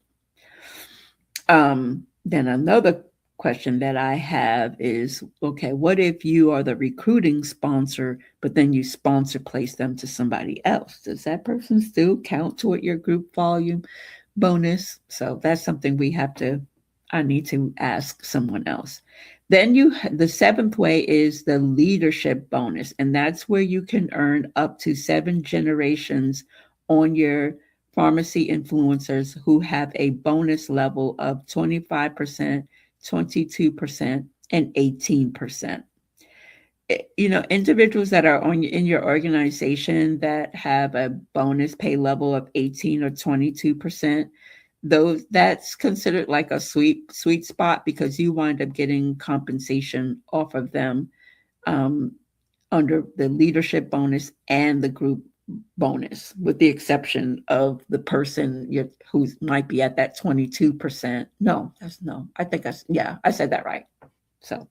Then another question that I have is, okay, what if you are the recruiting sponsor, but then you sponsor place them to somebody else? Does that person still count toward your group volume bonus? So that's something I need to ask someone else. Then the seventh way is the leadership bonus, and that's where you can earn up to 7 generations on your pharmacy influencers who have a bonus level of 25%, 22%, and 18%. Individuals that are in your organization that have a bonus pay level of 18 or 22%, those that's considered like a sweet spot because you wind up getting compensation off of them um, under the leadership bonus and the group bonus, with the exception of the person who might be at that 22%. No, that's no. I think I said that right. So,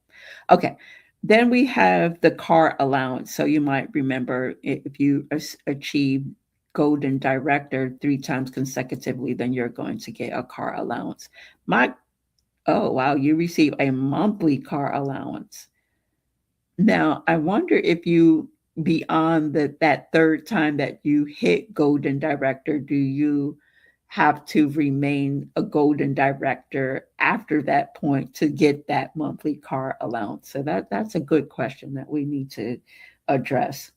okay. Then we have the car allowance. So you might remember if you achieve golden director 3 times consecutively, then you're going to get a car allowance. Oh wow, you receive a monthly car allowance. Now, I wonder if you, beyond that third time that you hit golden director, do you have to remain a golden director after that point to get that monthly car allowance? So that's a good question that we need to address.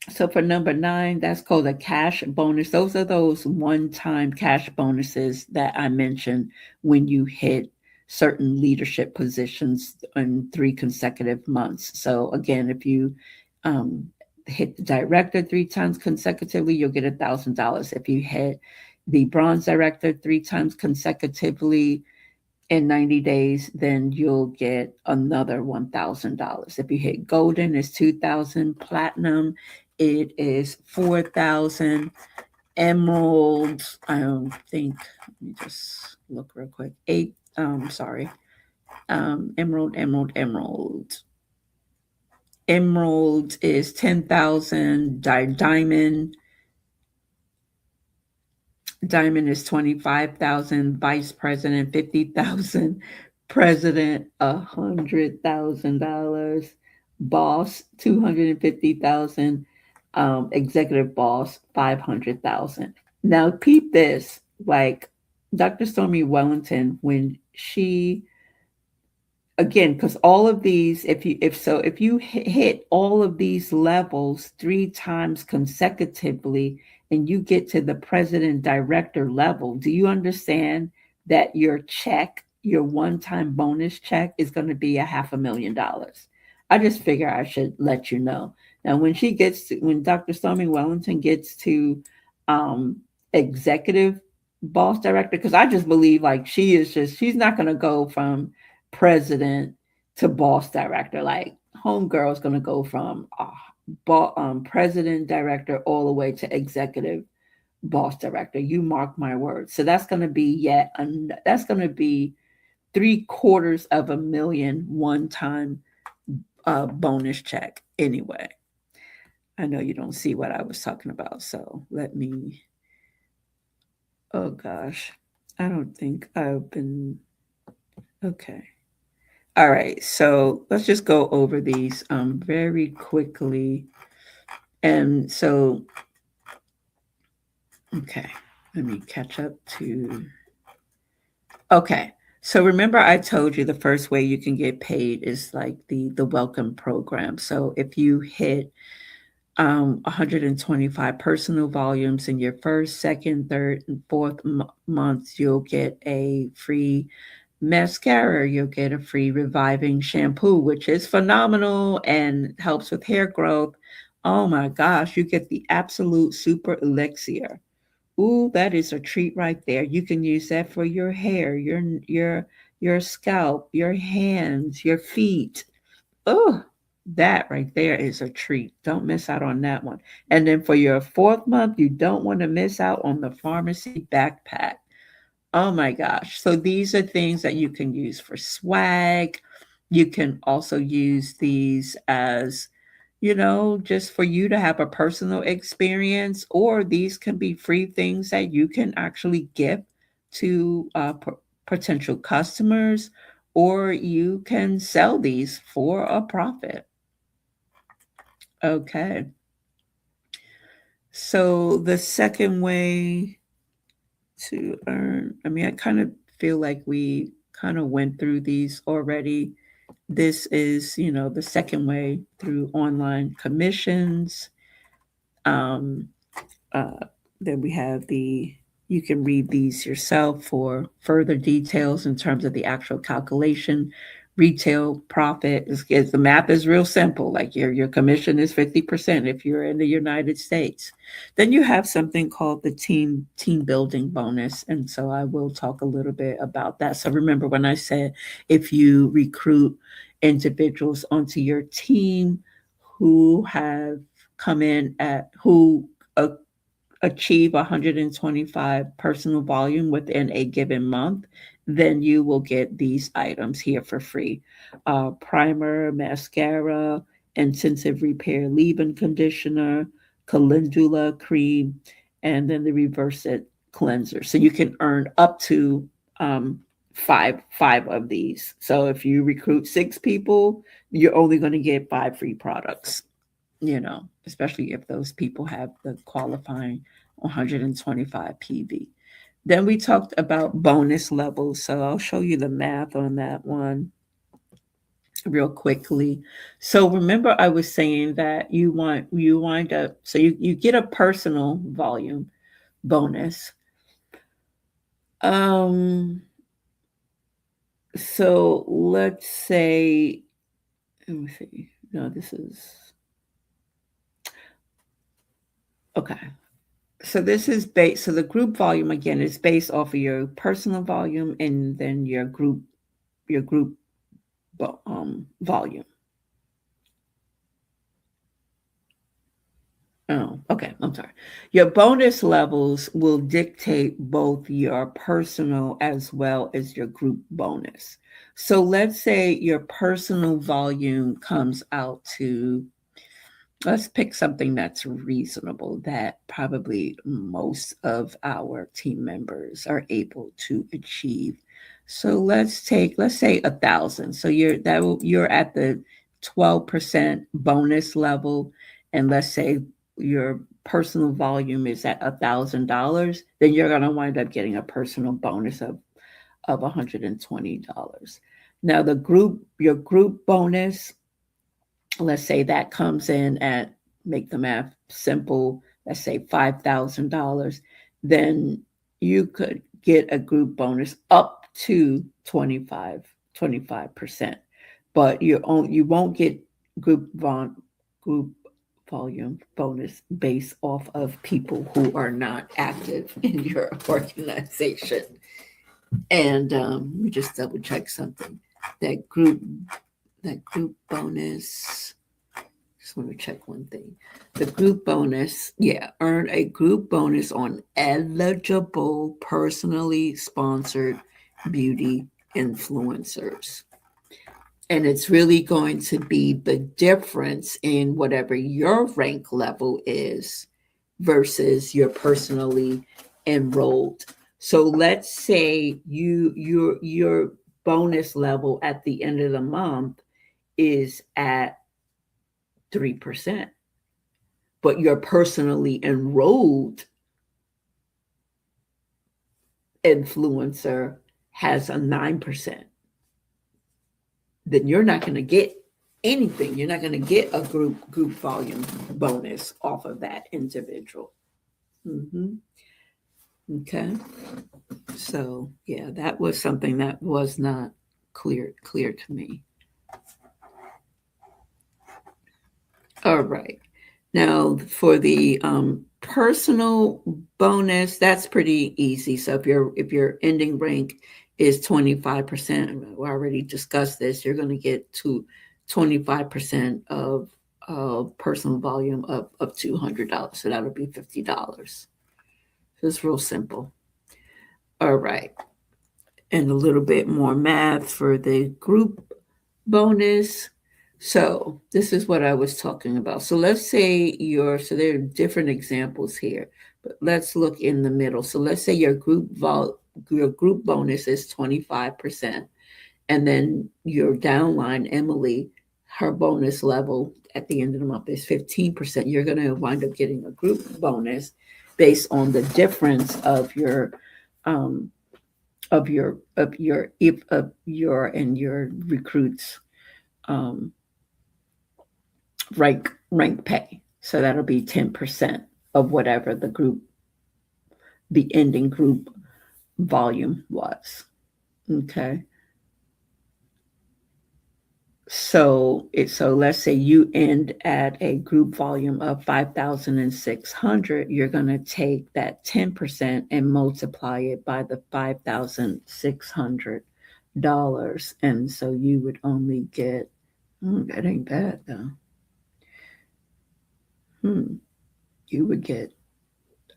So for number 9, that's called a cash bonus. Those are those one-time cash bonuses that I mentioned when you hit certain leadership positions in 3 consecutive months. So again, if you um, hit the director 3 times consecutively, you'll get $1,000. If you hit the bronze director 3 times consecutively in 90 days, then you'll get another $1,000. If you hit golden, it's 2,000. Platinum, it is 4,000. Emerald, I don't think. Let me just look real quick. Sorry. Emerald. Emerald is 10,000. Diamond is 25,000, vice president 50,000, president $100,000, boss 250,000, executive boss 500,000. Now peep this, like Dr. Stormy Wellington, when she, again, because all of these, if you hit all of these levels 3 times consecutively and you get to the president director level, do you understand that your one-time bonus check is going to be $500,000? I just figure I should let you know. Now when Dr. Stormy Wellington gets to um executive boss director, because I just believe like she's not going to go from president to boss director. Like homegirl's going to go from president director all the way to executive boss director. You mark my words. So that's going to be that's going to be $750,000 one time bonus check anyway. I know you don't see what I was talking about, so let me. Oh gosh, I don't think I've been. Okay. All right, so let's just go over these very quickly. And so, okay, let me catch up to. Okay, so remember I told you the first way you can get paid is like the welcome program. So if you hit 125 personal volumes in your first, second, third, and fourth months, you'll get a free mascara. You'll get a free reviving shampoo, which is phenomenal and helps with hair growth. Oh my gosh, you get the absolute super elixir. Ooh, that is a treat right there. You can use that for your hair, your scalp, your hands, your feet. Oh, that right there is a treat. Don't miss out on that one. And then for your fourth month, you don't want to miss out on the Farmasi backpack. Oh my gosh. So these are things that you can use for swag. You can also use these as, just for you to have a personal experience, or these can be free things that you can actually give to potential customers, or you can sell these for a profit. Okay. So the second way to earn, I mean, I kind of feel like we kind of went through these already. This is, the second way through online commissions. Um, uh, then we have you can read these yourself for further details in terms of the actual calculation. Retail profit is the math is real simple. Like your commission is 50% if you're in the United States. Then you have something called the team building bonus, and so I will talk a little bit about that. So remember when I said if you recruit individuals onto your team who have come in at who uh, achieve 125 personal volume within a given month, then you will get these items here for free: primer, mascara, intensive repair leave-in conditioner, calendula cream, and then the reverse it cleanser. So you can earn up to um, five of these. So if you recruit 6 people, you're only going to get 5 free products, especially if those people have the qualifying 125 PV. Then we talked about bonus levels. So I'll show you the math on that one real quickly. So remember I was saying that you wind up, so you get a personal volume bonus. Um so let's say, let me see. No, this is okay. So this is based, so the group volume again is based off of your personal volume and then your group volume. Oh, okay. I'm sorry. Your bonus levels will dictate both your personal as well as your group bonus. So let's say your personal volume comes out to, let's pick something that's reasonable that probably most of our team members are able to achieve. So let's say 1,000. So you're at the 12% bonus level, and let's say your personal volume is at $1,000, then you're going to wind up getting a personal bonus of $120. Now your group bonus, let's say that comes in at, make the math simple, let's say $5,000, then you could get a group bonus up to 25%. But you won't get group volume bonus based off of people who are not active in your organization. And we just double check something. That group bonus. Just want to check one thing. The group bonus, yeah, earn a group bonus on eligible personally sponsored beauty influencers. And it's really going to be the difference in whatever your rank level is versus your personally enrolled. So let's say your bonus level at the end of the month is at 3%, but your personally enrolled influencer has a 9%. Then you're not going to get anything. You're not going to get a group volume bonus off of that individual. Hmm. Okay. So yeah, that was something that was not clear to me. All right. Now for the personal bonus, that's pretty easy. So if your ending rank is 25%, we already discussed this, you're going to get to 25% of personal volume of $200. So that'll be $50. So it's real simple. All right. And a little bit more math for the group bonus. So this is what I was talking about. So let's say so there are different examples here, but let's look in the middle. So let's say your group bonus is 25%, and then your downline, Emily, her bonus level at the end of the month is 15%. You're going to wind up getting a group bonus based on the difference um, of your and your recruits um, rank pay. So that'll be 10% of whatever the ending group volume was. Okay. So let's say you end at a group volume of 5,600. You're going to take that 10% and multiply it by the $5,600, and so you would only get, that ain't bad though. You would get,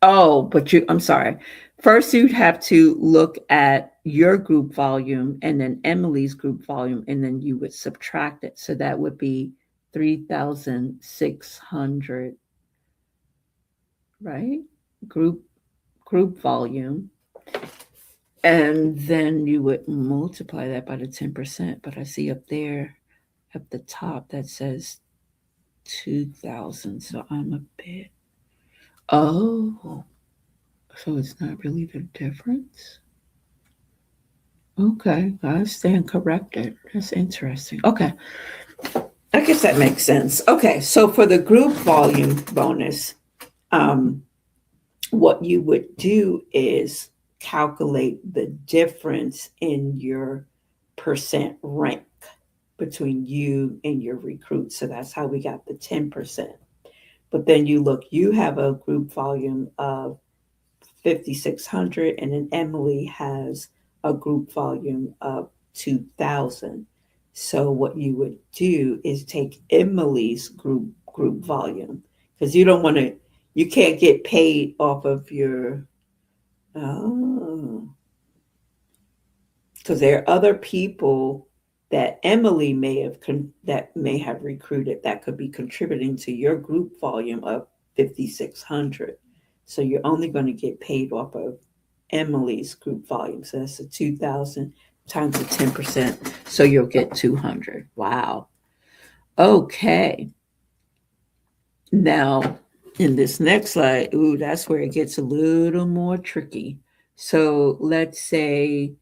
I'm sorry. First, you'd have to look at your group volume and then Emily's group volume, and then you would subtract it. So that would be 3,600, right? Group group volume. And then you would multiply that by the 10%. But I see up there at the top that says 2,000. So I'm a bit. Oh, so it's not really the difference? Okay, I stand corrected. That's interesting. Okay, I guess that makes sense. Okay, so for the group volume bonus, um, what you would do is calculate the difference in your percent rank between you and your recruit. So that's how we got the 10%. But then you have a group volume of 5,600, and then Emily has a group volume of 2,000. So what you would do is take Emily's group volume, because you can't get paid off of your, oh, because there are other people that Emily that may have recruited that could be contributing to your group volume of 5,600. So you're only going to get paid off of Emily's group volume. So that's the 2,000 times the 10%. So you'll get 200. Wow. Okay. Now, in this next slide, that's where it gets a little more tricky. So let's say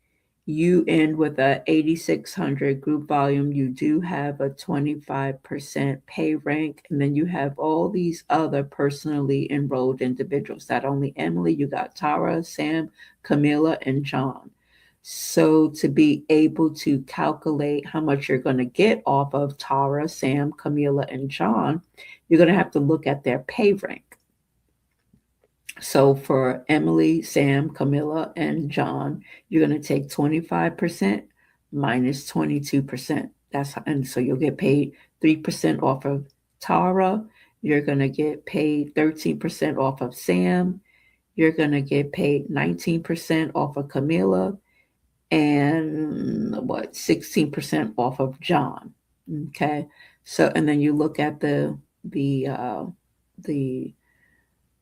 you end with a 8,600 group volume. You do have a 25% pay rank, and then you have all these other personally enrolled individuals. Not only Emily, you got Tara, Sam, Camilla, and John. So to be able to calculate how much you're going to get off of Tara, Sam, Camilla, and John, you're going to have to look at their pay rank. So for Emily, Sam, Camilla, and John, you're going to take 25% minus 22%. And so you'll get paid 3% off of Tara. You're going to get paid 13% off of Sam. You're going to get paid 19% off of Camilla. and what 16% off of John. Okay, so and then you look at the the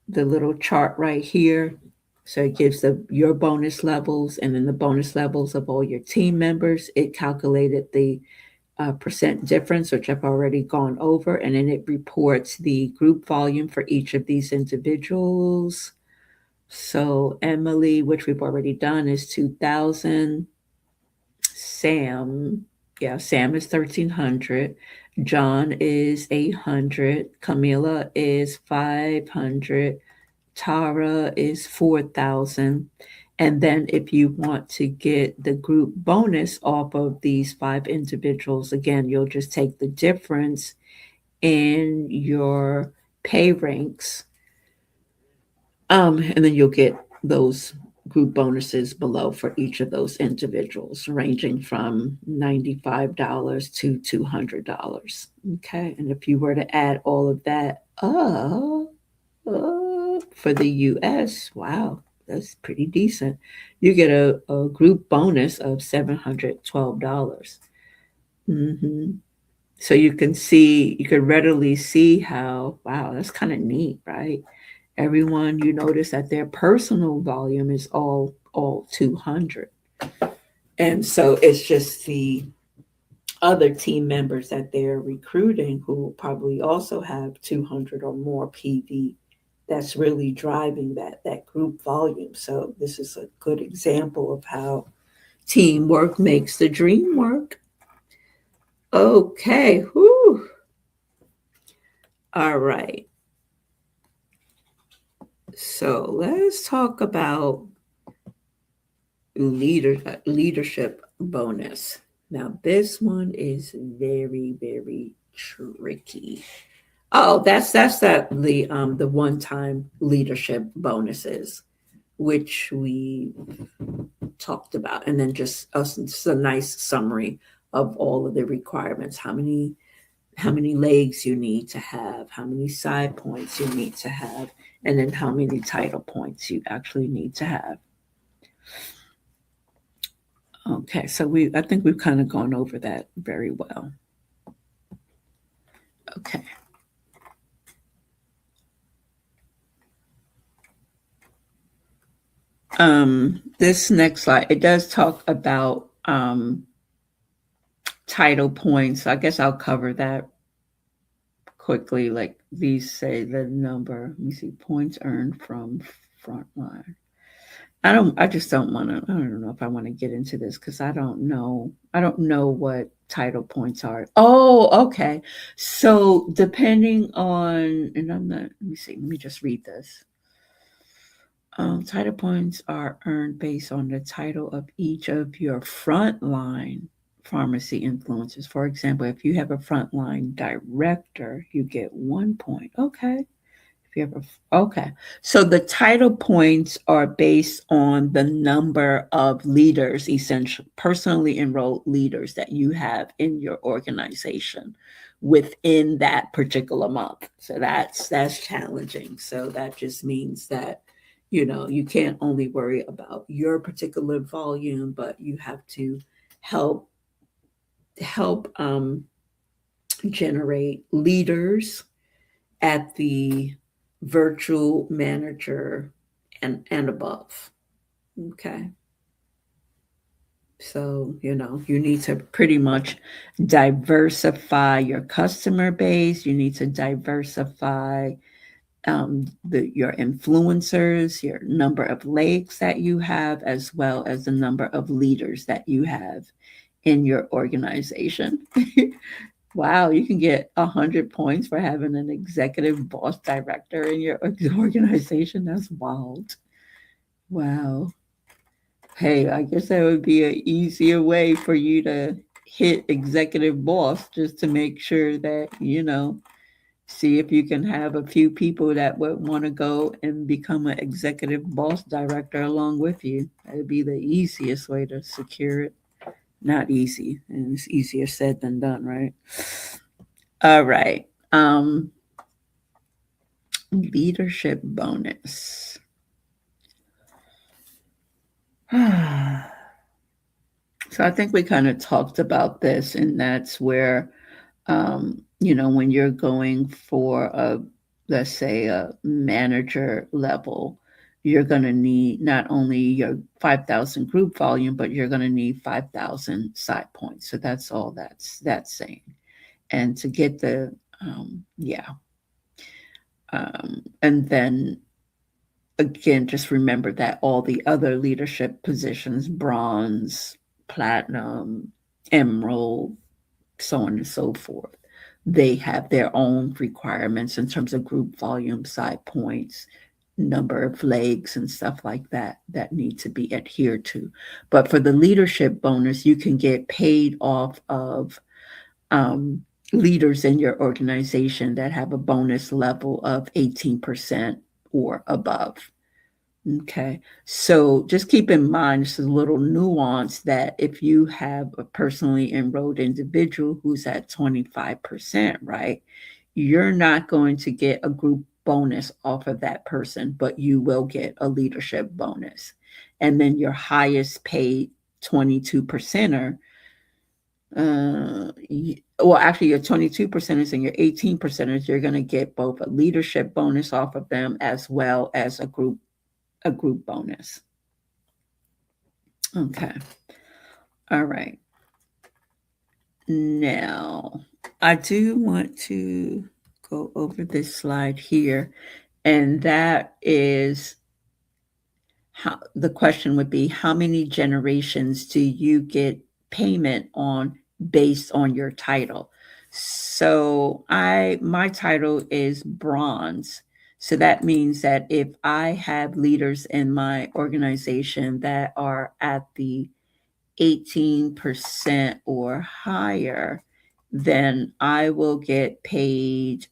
the little chart right here. So it gives your bonus levels and then the bonus levels of all your team members. It calculated the percent difference, which I've already gone over, and then it reports the group volume for each of these individuals. So Emily, which we've already done, is 2,000. Sam, yeah, Sam is 1,300. John is 800. Camila is 500. Tara is 4,000. And then if you want to get the group bonus off of these five individuals, again, you'll just take the difference in your pay ranks, and then you'll get those group bonuses below for each of those individuals, ranging from $95 to $200. Okay, and if you were to add all of that up, for the US, wow, that's pretty decent. You get a group bonus of $712. Mm-hmm. So you can readily see how, wow, that's kind of neat, right? Everyone, you notice that their personal volume is all 200. And so it's just the other team members that they're recruiting who probably also have 200 or more PV that's really driving that group volume. So this is a good example of how teamwork makes the dream work. Okay. Whew. All right. So let's talk about leadership bonus. Now this one is very, very tricky. Oh, that's the one time leadership bonuses, which we talked about, and then just a nice summary of all of the requirements. How many legs you need to have, how many side points you need to have, and then how many title points you actually need to have. Okay, so I think we've kind of gone over that very well. Okay. This next slide, it does talk about title points. I guess I'll cover that quickly. Like these say the number. Let me see, points earned from frontline. I just don't want to. I don't know if I want to get into this because I don't know. I don't know what title points are. Oh, okay. So depending on, and I'm not. Let me see. Let me just read this. Title points are earned based on the title of each of your frontline pharmacy influencers. For example, if you have a frontline director, you get 1 point. Okay. If you have okay. So the title points are based on the number of leaders, essentially personally enrolled leaders that you have in your organization within that particular month. So that's challenging. So that just means that you can't only worry about your particular volume, but you have to help help generate leaders at the virtual manager and above. Okay. So, you need to pretty much diversify your customer base. You need to diversify your influencers, your number of legs that you have, as well as the number of leaders that you have in your organization. Wow, you can get 100 points for having an executive boss director in your organization. That's wild. Wow. Hey, I guess that would be an easier way for you to hit executive boss, just to make sure that, see if you can have a few people that would want to go and become an executive boss director along with you. That would be the easiest way to secure it. Not easy, and it's easier said than done, right? All right. Leadership bonus. So I think we kind of talked about this, and that's where, when you're going for let's say, a manager level, you're going to need not only your 5,000 group volume, but you're going to need 5,000 side points. So that's all that's saying. And to get yeah. And then again, just remember that all the other leadership positions, bronze, platinum, emerald, so on and so forth, they have their own requirements in terms of group volume, side points, number of legs, and stuff like that that need to be adhered to. But for the leadership bonus, you can get paid off of um, leaders in your organization that have a bonus level of 18% or above. Okay. So just keep in mind, just a little nuance, that if you have a personally enrolled individual who's at 25%, right, you're not going to get a group bonus off of that person, but you will get a leadership bonus. And then your highest paid 22 percenter, well, actually, your 22 percenters and your 18 percenters, you're going to get both a leadership bonus off of them as well as a group bonus. Okay. All right. Now, I do want to go over this slide here, and that is how the question would be, how many generations do you get payment on based on your title? So my title is bronze. So that means that if I have leaders in my organization that are at the 18% or higher, then I will get paid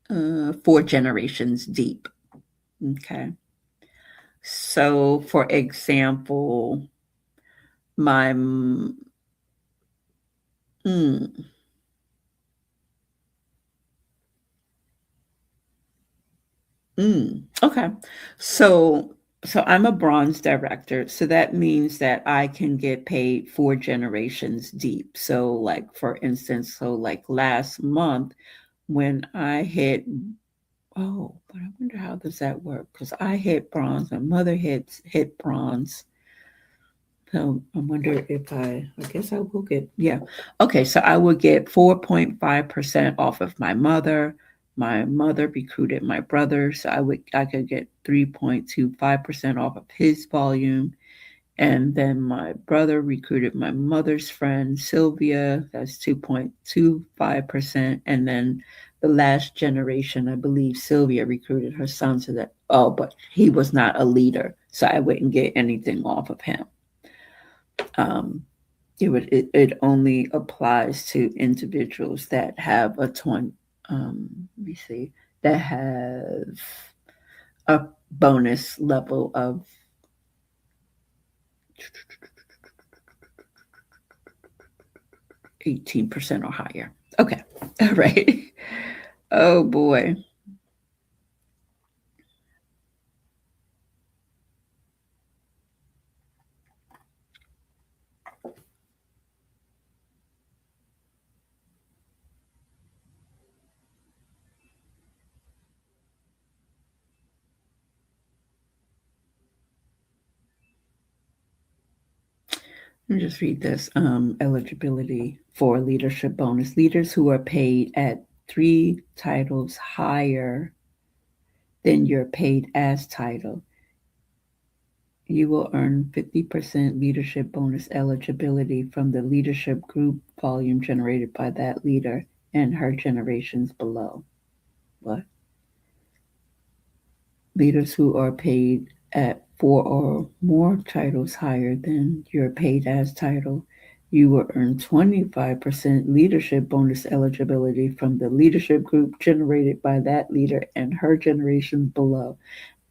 4 generations deep. Okay. So, for example, my okay. So I'm a bronze director. So that means that I can get paid 4 generations deep. So like for instance, so like last month when I hit, oh, but I wonder how does that work? Because I hit bronze, my mother hit bronze. So I wonder if I guess I will get, yeah. Okay, so I will get 4.5% off of my mother. My mother recruited my brother, so I could get 3.25% off of his volume. And then my brother recruited my mother's friend, Sylvia. That's 2.25%. And then the last generation, I believe Sylvia recruited her son to that. Oh, but he was not a leader, so I wouldn't get anything off of him. It only applies to individuals that have let me see, that have a bonus level of 18% or higher. Okay. All right. Oh boy. Let me just read this. Eligibility for leadership bonus. Leaders who are paid at 3 titles higher than your paid as title, you will earn 50% leadership bonus eligibility from the leadership group volume generated by that leader and her generations below. What? Leaders who are paid at 4 or more titles higher than your paid as title, you will earn 25% leadership bonus eligibility from the leadership group generated by that leader and her generations below.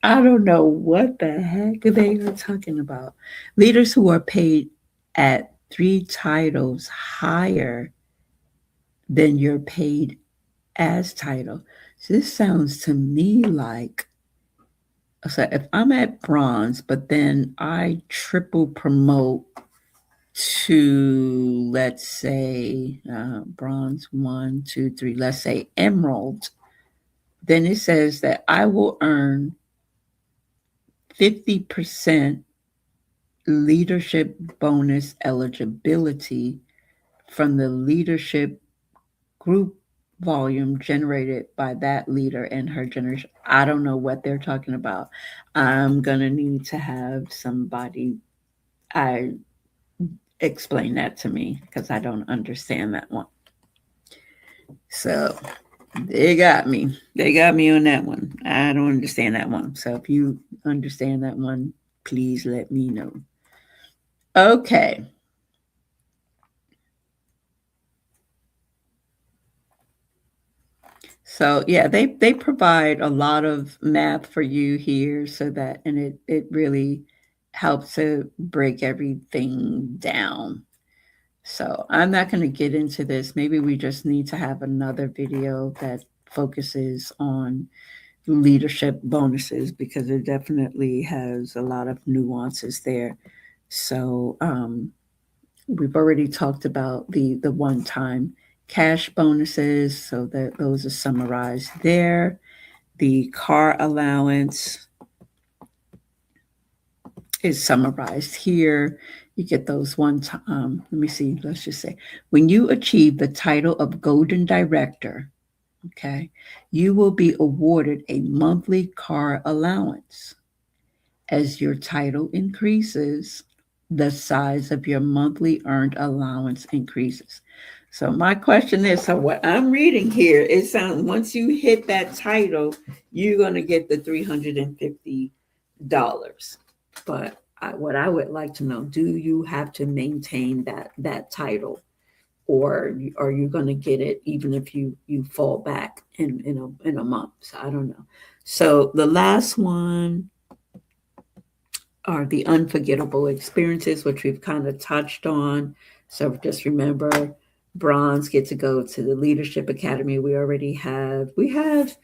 I don't know what the heck they are talking about. Leaders who are paid at 3 titles higher than your paid as title. So this sounds to me like, so if I'm at bronze, but then I triple promote to, let's say, bronze, one, two, three, let's say emerald, then it says that I will earn 50% leadership bonus eligibility from the leadership group volume generated by that leader and her generation. I don't know what they're talking about. I'm going to need to have somebody I explain that to me because I don't understand that one. So they got me. They got me on that one. I don't understand that one. So if you understand that one, please let me know. Okay. So yeah, they provide a lot of math for you here so that and it really helps to break everything down. So I'm not going to get into this. Maybe we just need to have another video that focuses on leadership bonuses because it definitely has a lot of nuances there. So we've already talked about the one time cash bonuses, so that those are summarized there. The car allowance is summarized here. You get those one time. Let me see. Let's just say when you achieve the title of Golden Director, okay, you will be awarded a monthly car allowance. As your title increases, the size of your monthly earned allowance increases. So my question is, so what I'm reading here, it sounds once you hit that title, you're gonna get the $350. But what I would like to know, do you have to maintain that title, or are you going to get it even if you fall back in a month? So I don't know. So the last one are the unforgettable experiences, which we've kind of touched on. So just remember, bronze get to go to the Leadership Academy. We have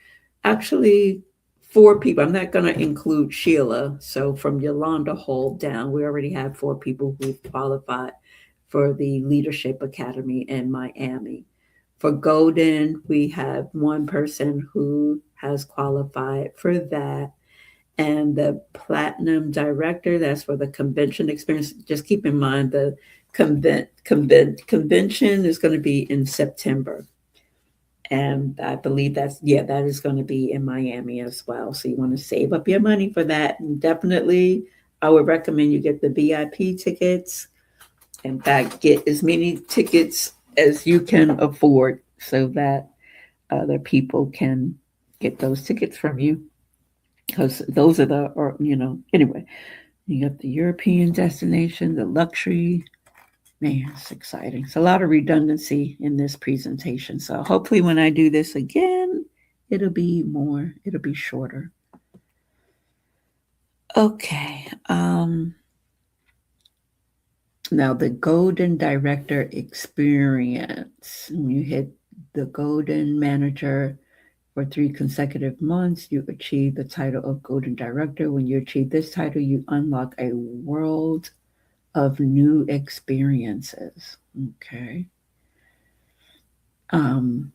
actually four people. I'm not going to include Sheila. So from Yolanda Hall down, we already have four people who've qualified for the Leadership Academy in Miami. For Golden, we have one person who has qualified for that, and the platinum director, that's for the convention experience. Just keep in mind the convention is going to be in September, and I believe that is going to be in Miami as well. So you want to save up your money for that, and definitely I would recommend you get the VIP tickets. In fact, get as many tickets as you can afford so that other people can get those tickets from you, because those are or anyway, you got the European destination, the luxury. Man, it's exciting. It's a lot of redundancy in this presentation. So hopefully when I do this again, it'll be shorter. Okay. Now the Golden Director experience. When you hit the Golden Manager for 3 consecutive months, you achieve the title of Golden Director. When you achieve this title, you unlock a world of new experiences. Okay. Um,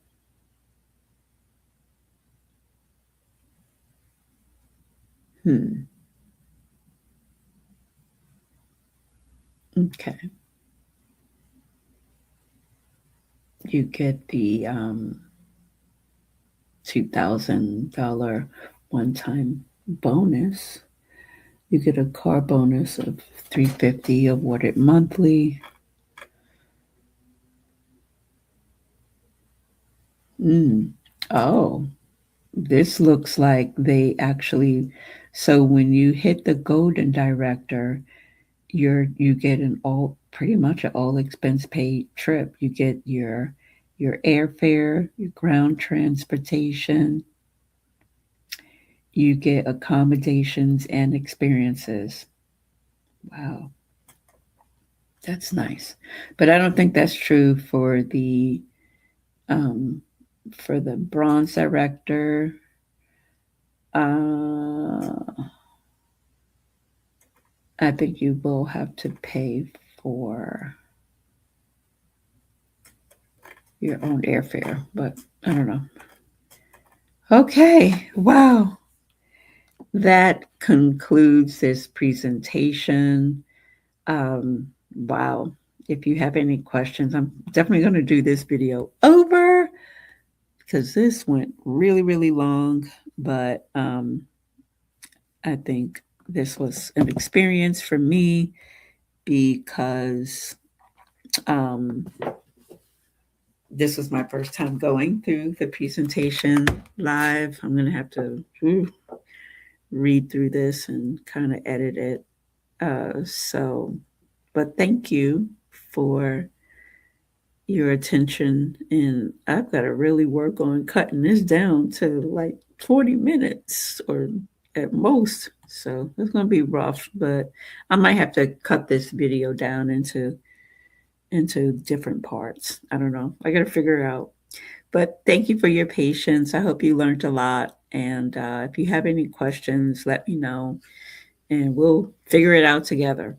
hmm. Okay. You get the $2,000 one time bonus. You get a car bonus of $350 awarded monthly. Mm. Oh, this looks like they actually. So when you hit the Golden Director, you get an all pretty much an all expense paid trip. You get your airfare, your ground transportation, you get accommodations and experiences. Wow, that's nice. But I don't think that's true um, for the bronze director. Uh, I think you will have to pay for your own airfare, but I don't know. Okay, wow. That concludes this presentation. Um, wow. If you have any questions, I'm definitely going to do this video over because this went really, really long. But I think this was an experience for me because um, this was my first time going through the presentation live. I'm going to have to read through this and kind of edit it. But thank you for your attention. And I've got to really work on cutting this down to like 40 minutes or at most. So it's going to be rough, but I might have to cut this video down into different parts. I don't know. I got to figure it out. But thank you for your patience. I hope you learned a lot. And if you have any questions, let me know and we'll figure it out together.